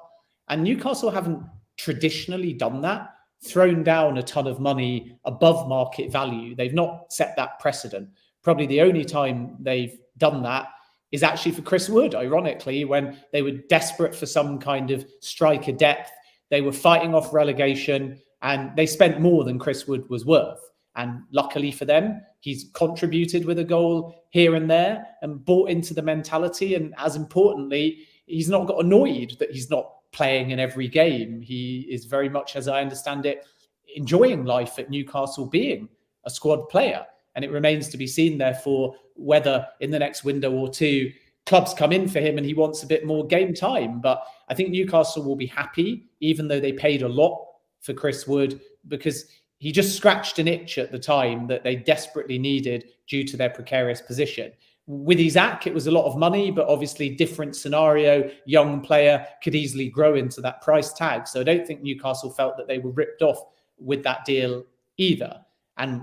C: And Newcastle haven't traditionally done that, thrown down a ton of money above market value. They've not set that precedent. Probably the only time they've done that is actually for Chris Wood, ironically, when they were desperate for some kind of striker depth. They were fighting off relegation and they spent more than Chris Wood was worth. And luckily for them, he's contributed with a goal here and there and bought into the mentality. And as importantly, he's not got annoyed that he's not playing in every game. He is very much, as I understand it, enjoying life at Newcastle, being a squad player. And it remains to be seen, therefore, whether in the next window or two, clubs come in for him and he wants a bit more game time. But I think Newcastle will be happy, even though they paid a lot for Chris Wood, because he just scratched an itch at the time that they desperately needed due to their precarious position. With Isaac, it was a lot of money, but obviously different scenario. Young player could easily grow into that price tag. So I don't think Newcastle felt that they were ripped off with that deal either. And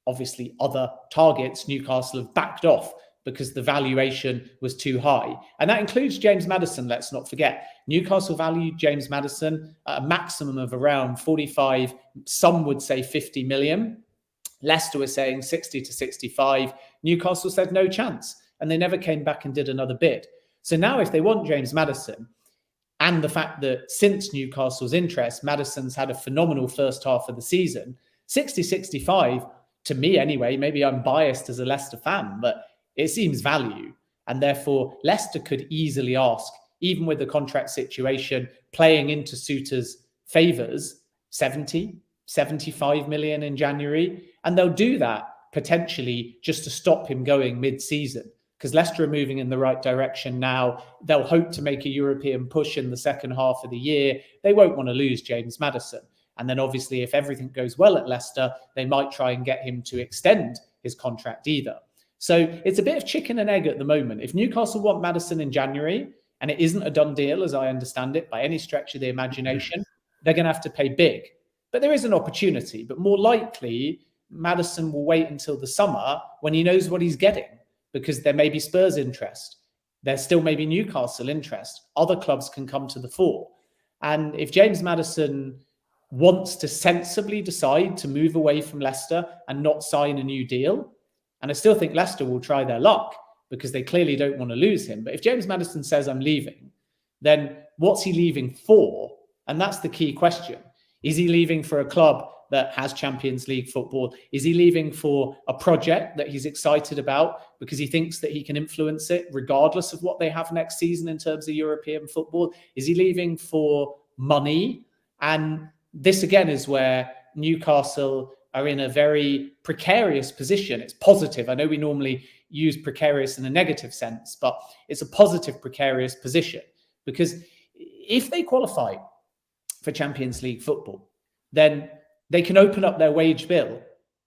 C: obviously other targets Newcastle have backed off because the valuation was too high. And that includes James Maddison, let's not forget. Newcastle valued James Maddison at a maximum of around 45, some would say 50 million. Leicester was saying 60 to 65. Newcastle said no chance. And they never came back and did another bid. So now if they want James Maddison, and the fact that since Newcastle's interest, Maddison's had a phenomenal first half of the season, 60, 65, to me anyway, maybe I'm biased as a Leicester fan, but it seems value. And therefore, Leicester could easily ask, even with the contract situation playing into Souttar's favours, 70, 75 million in January. And they'll do that potentially just to stop him going mid-season, because Leicester are moving in the right direction now. They'll hope to make a European push in the second half of the year. They won't want to lose James Maddison. And then obviously, if everything goes well at Leicester, they might try and get him to extend his contract either. So it's a bit of chicken and egg at the moment. If Newcastle want Maddison in January, and it isn't a done deal, as I understand it, by any stretch of the imagination, they're going to have to pay big. But there is an opportunity. But more likely, Maddison will wait until the summer when he knows what he's getting, because there may be Spurs interest. There still may be Newcastle interest. Other clubs can come to the fore. And if James Maddison wants to sensibly decide to move away from Leicester and not sign a new deal, and I still think Leicester will try their luck because they clearly don't want to lose him. But if James Maddison says, I'm leaving, then what's he leaving for? And that's the key question. Is he leaving for a club that has Champions League football? Is he leaving for a project that he's excited about because he thinks that he can influence it regardless of what they have next season in terms of European football? Is he leaving for money? And this again is where Newcastle are in a very precarious position. It's positive. I know we normally use precarious in a negative sense, but it's a positive precarious position, because if they qualify for Champions League football, then they can open up their wage bill.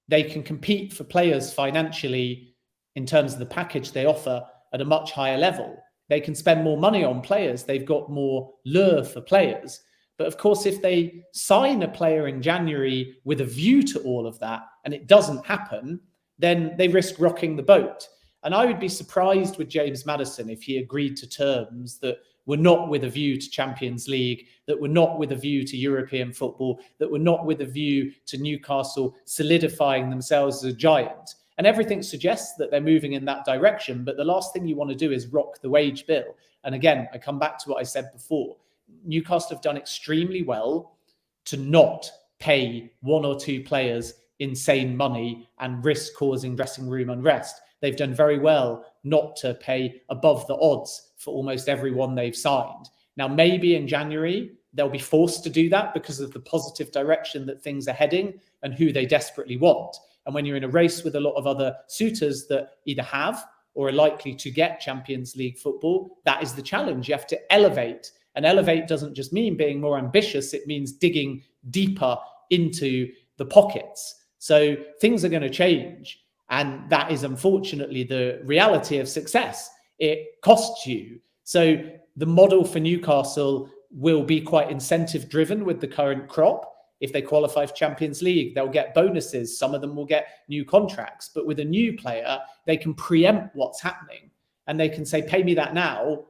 C: They can compete for players financially in terms of the package they offer at a much higher level. They can spend more money on players. They've got more lure for players. But of course, if they sign a player in January with a view to all of that, and it doesn't happen, then they risk rocking the boat. And I would be surprised with James Maddison if he agreed to terms that were not with a view to Champions League, that were not with a view to European football, that were not with a view to Newcastle solidifying themselves as a giant. And everything suggests that they're moving in that direction. But the last thing you want to do is rock the wage bill. And again, I come back to what I said before. Newcastle have done extremely well to not pay one or two players insane money and risk causing dressing room unrest. They've done very well not to pay above the odds for almost everyone they've signed. Now, maybe in January, they'll be forced to do that because of the positive direction that things are heading and who they desperately want. And when you're in a race with a lot of other suitors that either have or are likely to get Champions League football, that is the challenge. You have to elevate. And elevate doesn't just mean being more ambitious. It means digging deeper into the pockets. So things are going to change. And that is unfortunately the reality of success. It costs you. So the model for Newcastle will be quite incentive driven with the current crop. If they qualify for Champions League, they'll get bonuses. Some of them will get new contracts. But with a new player, they can preempt what's happening. And they can say, pay me that now,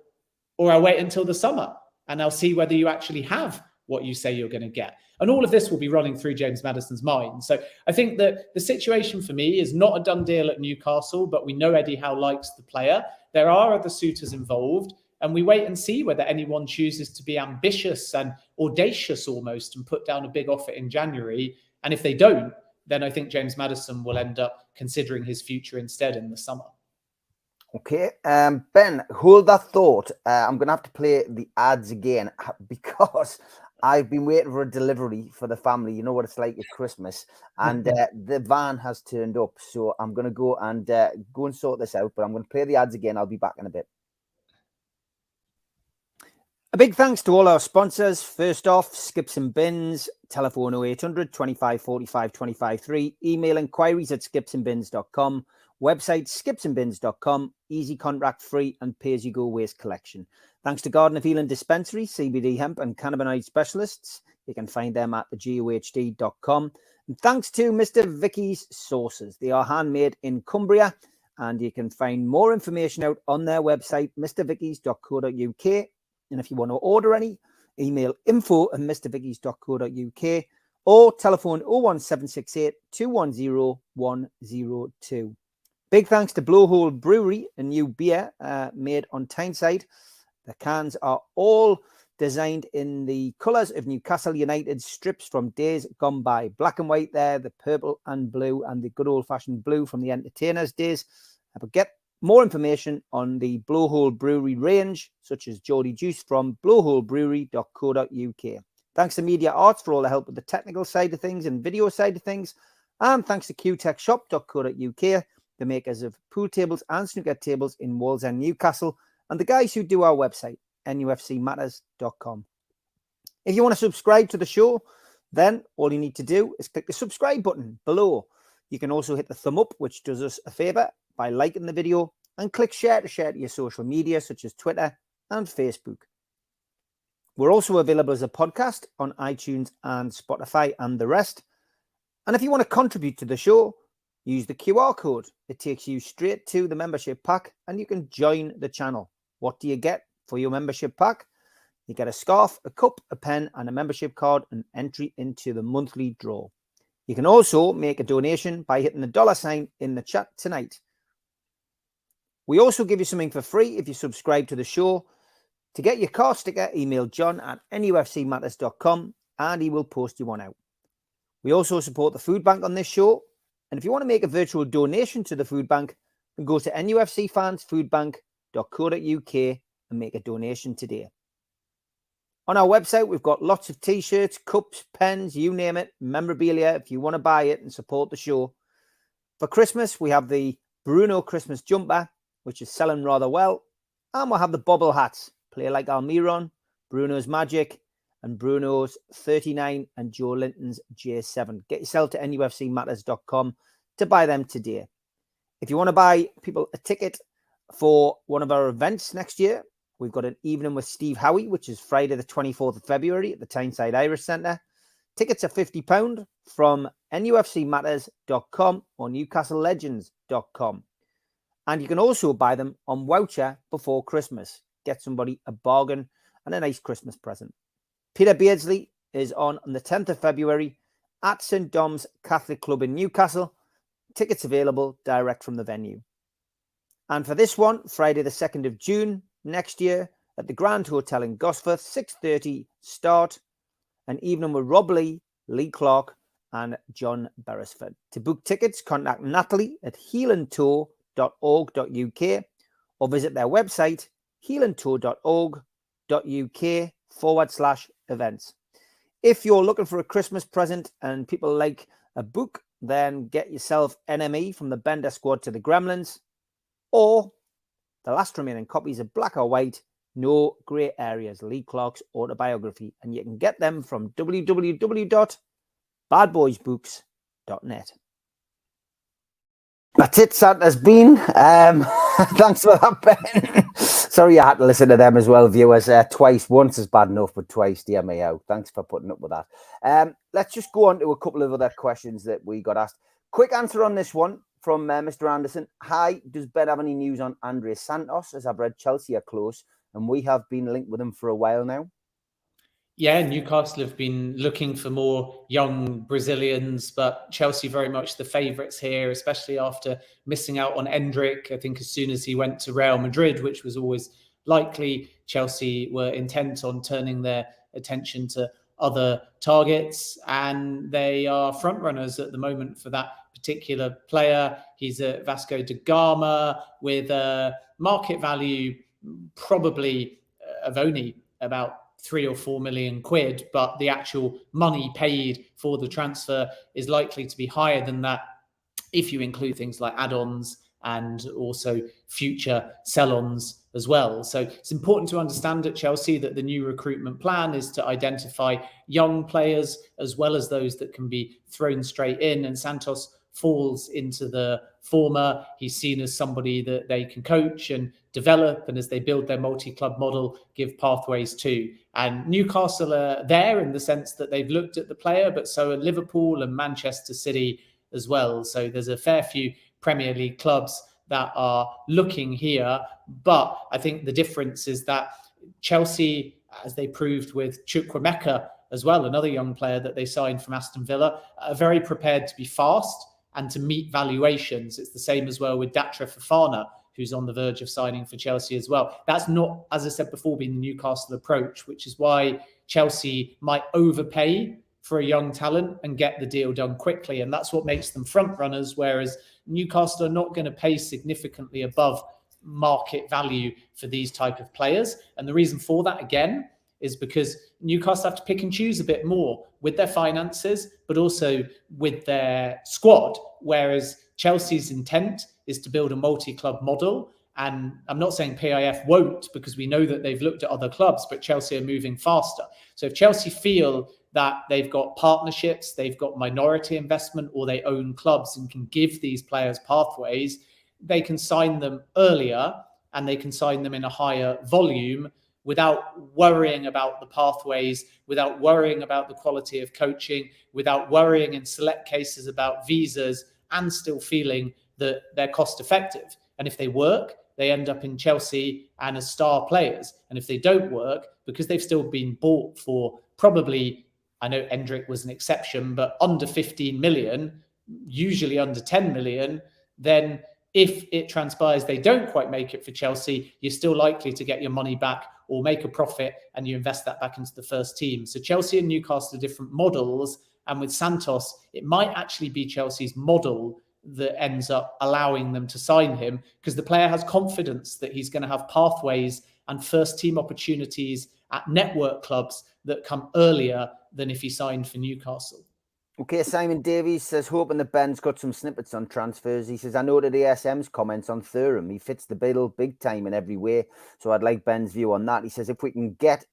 C: or I'll wait until the summer. And I'll see whether you actually have what you say you're going to get. And all of this will be running through James Maddison's mind. So I think that the situation for me is not a done deal at Newcastle, but we know Eddie Howe likes the player. There are other suitors involved, and we wait and see whether anyone chooses to be ambitious and audacious almost and put down a big offer in January. And if they don't, then I think James Maddison will end up considering his future instead in the summer.
B: Okay, Ben, hold that thought. I'm going to have to play the ads again because I've been waiting for a delivery for the family. You know what it's like at Christmas, and the van has turned up. So I'm going to go and sort this out. But I'm going to play the ads again. I'll be back in a bit. A big thanks to all our sponsors. First off, Skips and Bins, telephone 0800 25 45 25 3, email inquiries at skipsandbins.com, website skipsandbins.com, easy contract free and pay-as-you-go waste collection. Thanks to Garden of Eden Dispensary, CBD hemp and cannabinoid specialists. You can find them at thegohd.com. And thanks to Mr. Vicky's Sauces. They are handmade in Cumbria, and you can find more information out on their website, mrvickies.co.uk. And if you want to order any, email info@mrvickies.co.uk or telephone 01768 210 102. Big thanks to Blowhole Brewery, a new beer made on Tyneside. The cans are all designed in the colours of Newcastle United strips from days gone by. Black and white there, the purple and blue, and the good old-fashioned blue from the Entertainers' days. But get more information on the Blowhole Brewery range, such as Geordie Juice, from blowholebrewery.co.uk. Thanks to Media Arts for all the help with the technical side of things and video side of things. And thanks to qtechshop.co.uk, the makers of pool tables and snooker tables in Wallsend, Newcastle, and the guys who do our website, NUFCmatters.com. If you want to subscribe to the show, then all you need to do is click the subscribe button below. You can also hit the thumb up, which does us a favor by liking the video, and click share to your social media, such as Twitter and Facebook. We're also available as a podcast on iTunes and Spotify and the rest. And if you want to contribute to the show, use the QR code. It takes you straight to the membership pack and you can join the channel. What do you get for your membership pack? You get a scarf, a cup, a pen, and a membership card, and entry into the monthly draw. You can also make a donation by hitting the $ in the chat tonight. We also give you something for free if you subscribe to the show. To get your car sticker, email john@nufcmatters.com and he will post you one out. We also support the food bank on this show. And if you want to make a virtual donation to the food bank, then go to nufcfansfoodbank.co.uk and make a donation today. On our website, we've got lots of t-shirts, cups, pens, you name it, memorabilia, if you want to buy it and support the show. For Christmas, we have the Bruno Christmas jumper, which is selling rather well. And we'll have the bobble hats, Play Like Almiron, Bruno's Magic, and Bruno's 39 and Joe Linton's J7. Get yourself to nufcmatters.com to buy them today. If you want to buy people a ticket for one of our events next year, we've got an evening with Steve Howie, which is Friday the 24th of February at the Tyneside Irish Centre. Tickets are £50 from nufcmatters.com or newcastlelegends.com. And you can also buy them on voucher before Christmas. Get somebody a bargain and a nice Christmas present. Peter Beardsley is on the 10th of February at St. Dom's Catholic Club in Newcastle. Tickets available direct from the venue. And for this one, Friday the 2nd of June next year at the Grand Hotel in Gosforth, 6:30 start. An evening with Rob Lee, Lee Clark and John Beresford. To book tickets, contact Natalie at heelandtour.org.uk or visit their website, heelandtour.org.uk/events. If you're looking for a Christmas present and people like a book, then get yourself NME from the Bender Squad to the Gremlins, or the last remaining copies of Black or White, No Grey Areas, Lee Clark's autobiography, and you can get them from www.badboysbooks.net. That's it, Santa's been. Thanks for that, Ben. Sorry I had to listen to them as well, viewers. Twice. Once is bad enough, but twice, dear me out. Thanks for putting up with that. Let's just go on to a couple of other questions that we got asked. Quick answer on this one from Mr. Anderson. Hi, does Ben have any news on Andres Santos? As I've read, Chelsea are close, and we have been linked with him for a while now.
C: Yeah, Newcastle have been looking for more young Brazilians, but Chelsea very much the favourites here, especially after missing out on Endrick. I think as soon as he went to Real Madrid, which was always likely, Chelsea were intent on turning their attention to other targets, and they are front runners at the moment for that particular player. He's at Vasco da Gama with a market value probably of only about 3 or 4 million quid, but the actual money paid for the transfer is likely to be higher than that if you include things like add-ons and also future sell-ons as well. So it's important to understand at Chelsea that the new recruitment plan is to identify young players as well as those that can be thrown straight in, and Santos falls into the former. He's seen as somebody that they can coach and develop, and as they build their multi-club model, give pathways to. And Newcastle are there in the sense that they've looked at the player, but so are Liverpool and Manchester City as well. So there's a fair few Premier League clubs that are looking here. But I think the difference is that Chelsea, as they proved with Chukwuemeka as well, another young player that they signed from Aston Villa, are very prepared to be fast and to meet valuations. It's the same as well with Datra Fofana, who's on the verge of signing for Chelsea as well. That's not, as I said before, been the Newcastle approach, which is why Chelsea might overpay for a young talent and get the deal done quickly. And that's what makes them front runners, whereas Newcastle are not going to pay significantly above market value for these type of players. And the reason for that, again, is because Newcastle have to pick and choose a bit more with their finances, but also with their squad, whereas Chelsea's intent is to build a multi-club model. And I'm not saying PIF won't, because we know that they've looked at other clubs, but Chelsea are moving faster. So if Chelsea feel that they've got partnerships, they've got minority investment, or they own clubs and can give these players pathways, they can sign them earlier and they can sign them in a higher volume without worrying about the pathways, without worrying about the quality of coaching, without worrying in select cases about visas, and still feeling that they're cost effective. And if they work, they end up in Chelsea and as star players. And if they don't work, because they've still been bought for probably, I know Endrick was an exception, but under 15 million, usually under 10 million, then if it transpires they don't quite make it for Chelsea, you're still likely to get your money back or make a profit, and you invest that back into the first team. So Chelsea and Newcastle are different models. And with Santos, it might actually be Chelsea's model that ends up allowing them to sign him, because the player has confidence that he's going to have pathways and first team opportunities at network clubs that come earlier than if he signed for Newcastle.
B: Okay, Simon Davies says, hoping that Ben's got some snippets on transfers. He says, I noted ASM's comments on Thuram. He fits the bill big time in every way. So I'd like Ben's view on that. He says, if we can get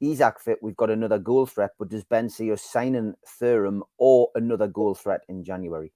B: Isak fit, we've got another goal threat. But does Ben see us signing Thuram or another goal threat in January?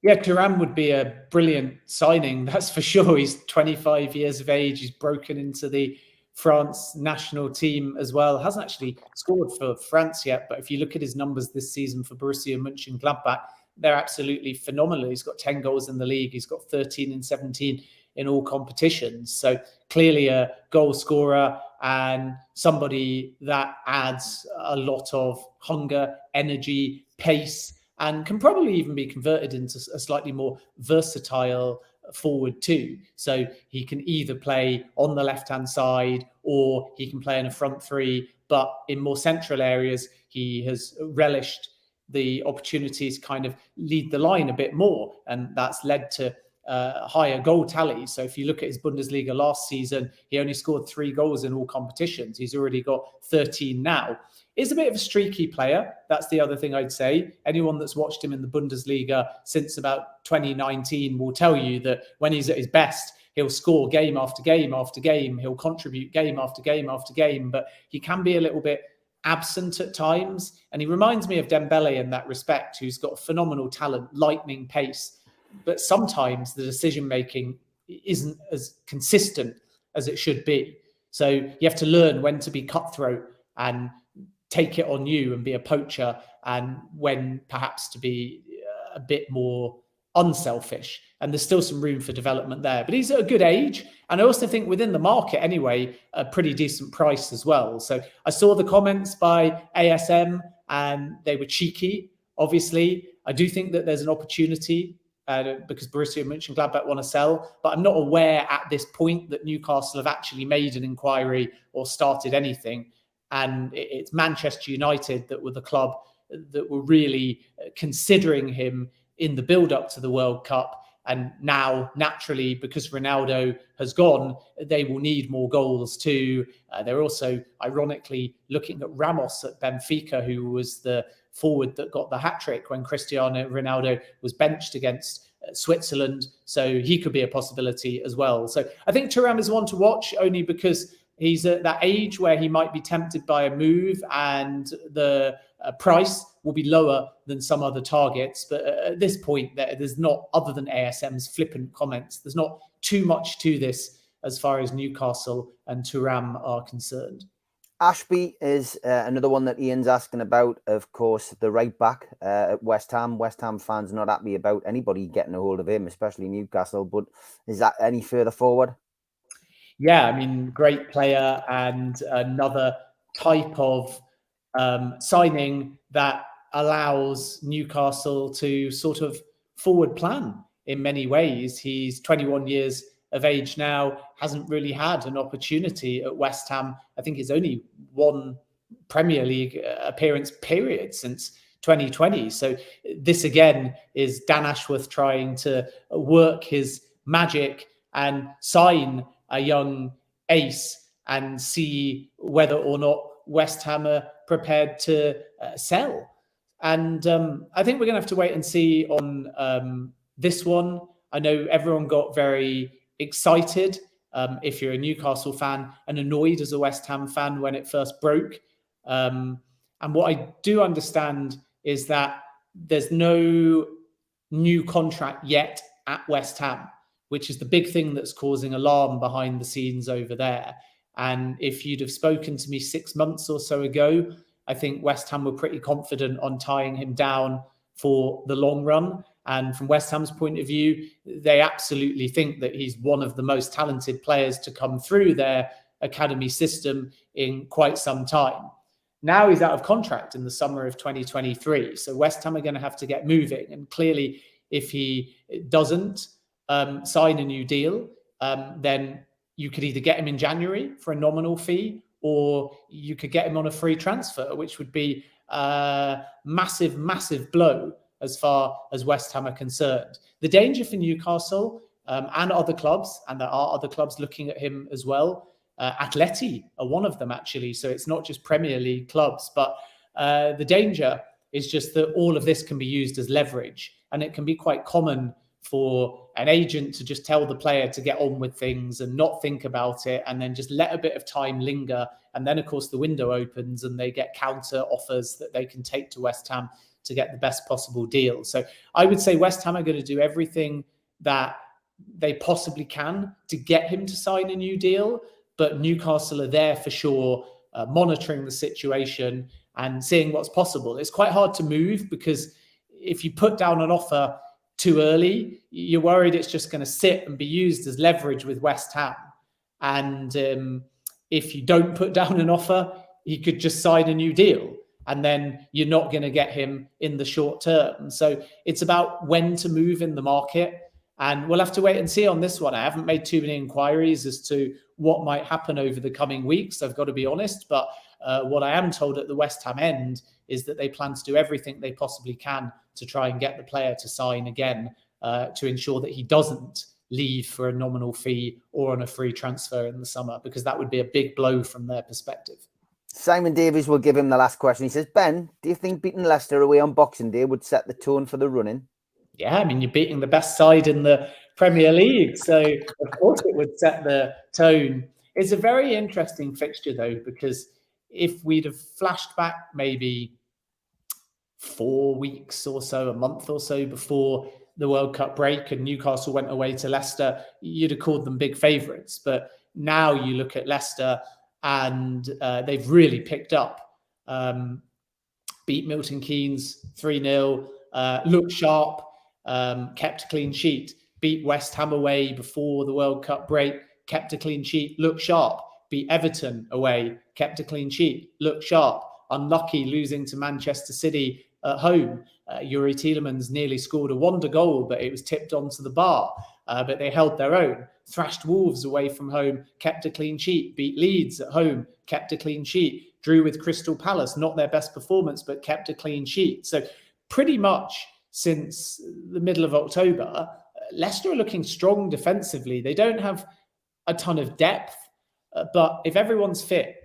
C: Yeah, Thuram would be a brilliant signing, that's for sure. He's 25 years of age. He's broken into the France national team as well. Hasn't actually scored for France yet, but if you look at his numbers this season for Borussia Mönchengladbach, they're absolutely phenomenal. He's got 10 goals in the league. He's got 13 and 17 in all competitions. So clearly a goal scorer and somebody that adds a lot of hunger, energy, pace, and can probably even be converted into a slightly more versatile forward too. So he can either play on the left-hand side or he can play in a front three, but in more central areas, he has relished the opportunities to kind of lead the line a bit more. And that's led to higher goal tallies. So if you look at his Bundesliga last season, he only scored 3 goals in all competitions. He's already got 13 now. He's a bit of a streaky player. That's the other thing I'd say. Anyone that's watched him in the Bundesliga since about 2019 will tell you that when he's at his best, he'll score game after game after game. He'll contribute game after game after game, but he can be a little bit absent at times. And he reminds me of Dembele in that respect, who's got phenomenal talent, lightning pace. But sometimes the decision-making isn't as consistent as it should be. So you have to learn when to be cutthroat and take it on you and be a poacher, and when perhaps to be a bit more unselfish, and there's still some room for development there. But he's at a good age, and I also think within the market anyway, a pretty decent price as well. So I saw the comments by ASM, and they were cheeky. Obviously, I do think that there's an opportunity because Borussia Mönchengladbach want to sell, but I'm not aware at this point that Newcastle have actually made an inquiry or started anything. And it's Manchester United that were the club that were really considering him in the build-up to the World Cup. And now, naturally, because Ronaldo has gone, they will need more goals too. They're also, ironically, looking at Ramos at Benfica, who was the forward that got the hat-trick when Cristiano Ronaldo was benched against Switzerland. So he could be a possibility as well. So I think Thuram is one to watch, only because he's at that age where he might be tempted by a move, and the price will be lower than some other targets. But at this point, there's not, other than ASM's flippant comments, there's not too much to this as far as Newcastle and Thuram are concerned.
B: Ashby is another one that Ian's asking about. Of course, the right back at West Ham. West Ham fans not happy about anybody getting a hold of him, especially Newcastle. But is that any further forward?
C: Yeah, I mean, great player, and another type of signing that allows Newcastle to sort of forward plan in many ways. He's 21 years of age now, hasn't really had an opportunity at West Ham. I think it's only one Premier League appearance period since 2020. So this again is Dan Ashworth trying to work his magic and sign a young ace and see whether or not West Ham are prepared to sell. And I think we're going to have to wait and see on this one. I know everyone got very excited if you're a Newcastle fan, and annoyed as a West Ham fan when it first broke. And what I do understand is that there's no new contract yet at West Ham, which is the big thing that's causing alarm behind the scenes over there. And if you'd have spoken to me 6 months or so ago, I think West Ham were pretty confident on tying him down for the long run. And from West Ham's point of view, they absolutely think that he's one of the most talented players to come through their academy system in quite some time. Now he's out of contract in the summer of 2023. So West Ham are going to have to get moving. And clearly, if he doesn't sign a new deal, then you could either get him in January for a nominal fee, or you could get him on a free transfer, which would be a massive, massive blow as far as West Ham are concerned. The danger for Newcastle and other clubs, and there are other clubs looking at him as well. Atleti are one of them, actually. So it's not just Premier League clubs, but the danger is just that all of this can be used as leverage, and it can be quite common for an agent to just tell the player to get on with things and not think about it, and then just let a bit of time linger. And then, of course, the window opens and they get counter offers that they can take to West Ham to get the best possible deal. So I would say West Ham are going to do everything that they possibly can to get him to sign a new deal. But Newcastle are there for sure, monitoring the situation and seeing what's possible. It's quite hard to move, because if you put down an offer too early, you're worried it's just going to sit and be used as leverage with West Ham. And if you don't put down an offer, he could just sign a new deal, and then you're not going to get him in the short term. So it's about when to move in the market. And we'll have to wait and see on this one. I haven't made too many inquiries as to what might happen over the coming weeks, I've got to be honest. But what I am told at the West Ham end is that they plan to do everything they possibly can to try and get the player to sign again, to ensure that he doesn't leave for a nominal fee or on a free transfer in the summer, because that would be a big blow from their perspective.
B: Simon Davies will give him the last question. He says, Ben, do you think beating Leicester away on Boxing Day would set the tone for the run-in?
C: Yeah, I mean, you're beating the best side in the Premier League, so of course it would set the tone. It's a very interesting fixture, though, because if we'd have flashed back maybe 4 weeks or so, a month or so before the World Cup break and Newcastle went away to Leicester, you'd have called them big favourites. But now you look at Leicester and they've really picked up. Beat Milton Keynes 3-0, looked sharp. kept a clean sheet. Beat West Ham away before the World Cup break, kept a clean sheet, looked sharp. Beat Everton away, kept a clean sheet, looked sharp. Unlucky losing to Manchester City at home. Yuri Tielemans nearly scored a wonder goal, but it was tipped onto the bar. But they held their own. Thrashed Wolves away from home, kept a clean sheet. Beat Leeds at home, kept a clean sheet. Drew with Crystal Palace, not their best performance, but kept a clean sheet. So pretty much since the middle of October, Leicester are looking strong defensively. They don't have a ton of depth, but if everyone's fit,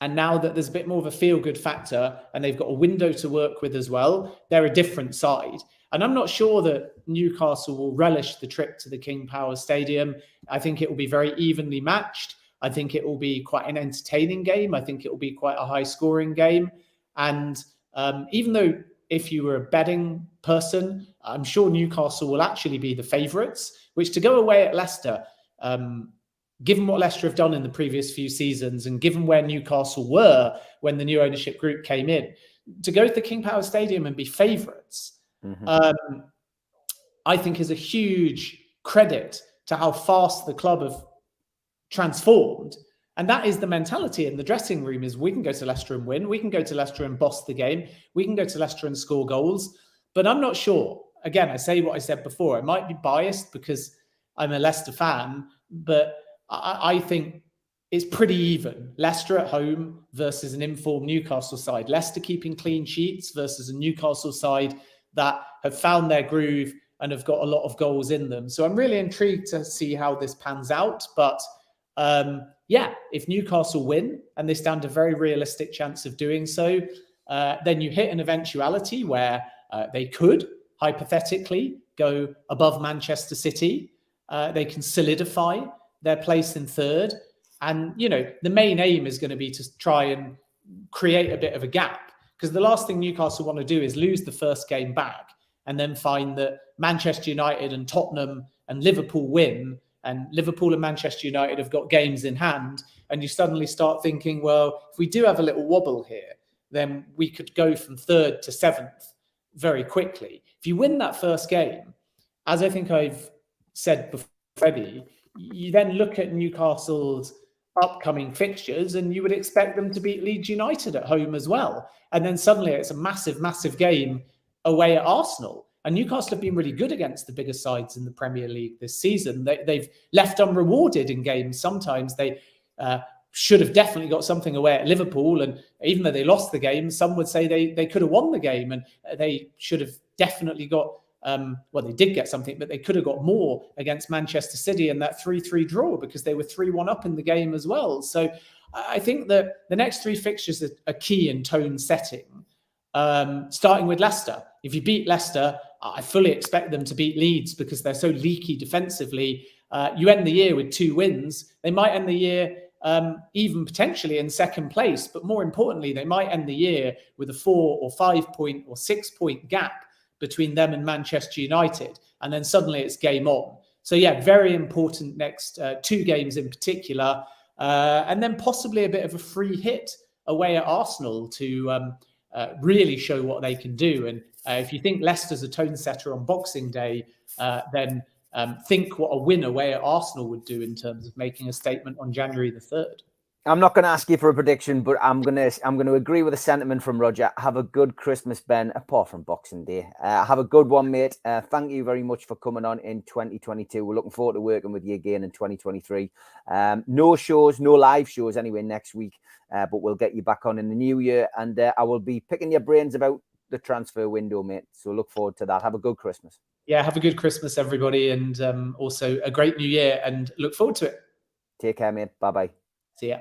C: and now that there's a bit more of a feel-good factor and they've got a window to work with as well, they're a different side. And I'm not sure that Newcastle will relish the trip to the King Power Stadium. I think it will be very evenly matched. I think it will be quite an entertaining game. I think it will be quite a high-scoring game. And even though if you were a betting person, I'm sure Newcastle will actually be the favourites, which to go away at Leicester, given what Leicester have done in the previous few seasons and given where Newcastle were when the new ownership group came in, to go to the King Power Stadium and be favourites, I think is a huge credit to how fast the club have transformed. And that is the mentality in the dressing room, is we can go to Leicester and win. We can go to Leicester and boss the game. We can go to Leicester and score goals. But I'm not sure. Again, I say what I said before. I might be biased because I'm a Leicester fan, but I think it's pretty even. Leicester at home versus an informed Newcastle side. Leicester keeping clean sheets versus a Newcastle side that have found their groove and have got a lot of goals in them. So I'm really intrigued to see how this pans out. But yeah, if Newcastle win, and they stand a very realistic chance of doing so, then you hit an eventuality where they could hypothetically go above Manchester City. They can solidify their place in third. And, you know, the main aim is going to be to try and create a bit of a gap, because the last thing Newcastle want to do is lose the first game back and then find that Manchester United and Tottenham and Liverpool win, and Liverpool and Manchester United have got games in hand. And you suddenly start thinking, well, if we do have a little wobble here, then we could go from third to seventh very quickly. If you win that first game, as I think I've said before already, you then look at Newcastle's upcoming fixtures and you would expect them to beat Leeds United at home as well. And then suddenly it's a massive, massive game away at Arsenal. And Newcastle have been really good against the bigger sides in the Premier League this season. They've left unrewarded in games. Sometimes they should have definitely got something away at Liverpool. And even though they lost the game, some would say they could have won the game, and they should have definitely got, well, they did get something, but they could have got more against Manchester City in that 3-3 draw, because they were 3-1 up in the game as well. So I think that the next three fixtures are key in tone setting, starting with Leicester. If you beat Leicester, I fully expect them to beat Leeds because they're so leaky defensively. You end the year with 2 wins. They might end the year even potentially in second place, but more importantly, they might end the year with a 4 or 5 point or 6 point gap between them and Manchester United. And then suddenly it's game on. So yeah, very important next 2 games in particular. And then possibly a bit of a free hit away at Arsenal to really show what they can do. And if you think Leicester's a tone setter on Boxing Day, then think what a win away at Arsenal would do in terms of making a statement on January the 3rd.
B: I'm not going to ask you for a prediction, but I'm going to agree with the sentiment from Roger. Have a good Christmas, Ben, apart from Boxing Day. Have a good one, mate. Thank you very much for coming on in 2022. We're looking forward to working with you again in 2023. No shows, no live shows anyway next week, but we'll get you back on in the new year, and I will be picking your brains about the transfer window, mate. So look forward to that. Have a good Christmas.
C: Yeah, have a good Christmas, everybody, and also a great new year, and look forward to it.
B: Take care, mate. Bye-bye.
C: See ya.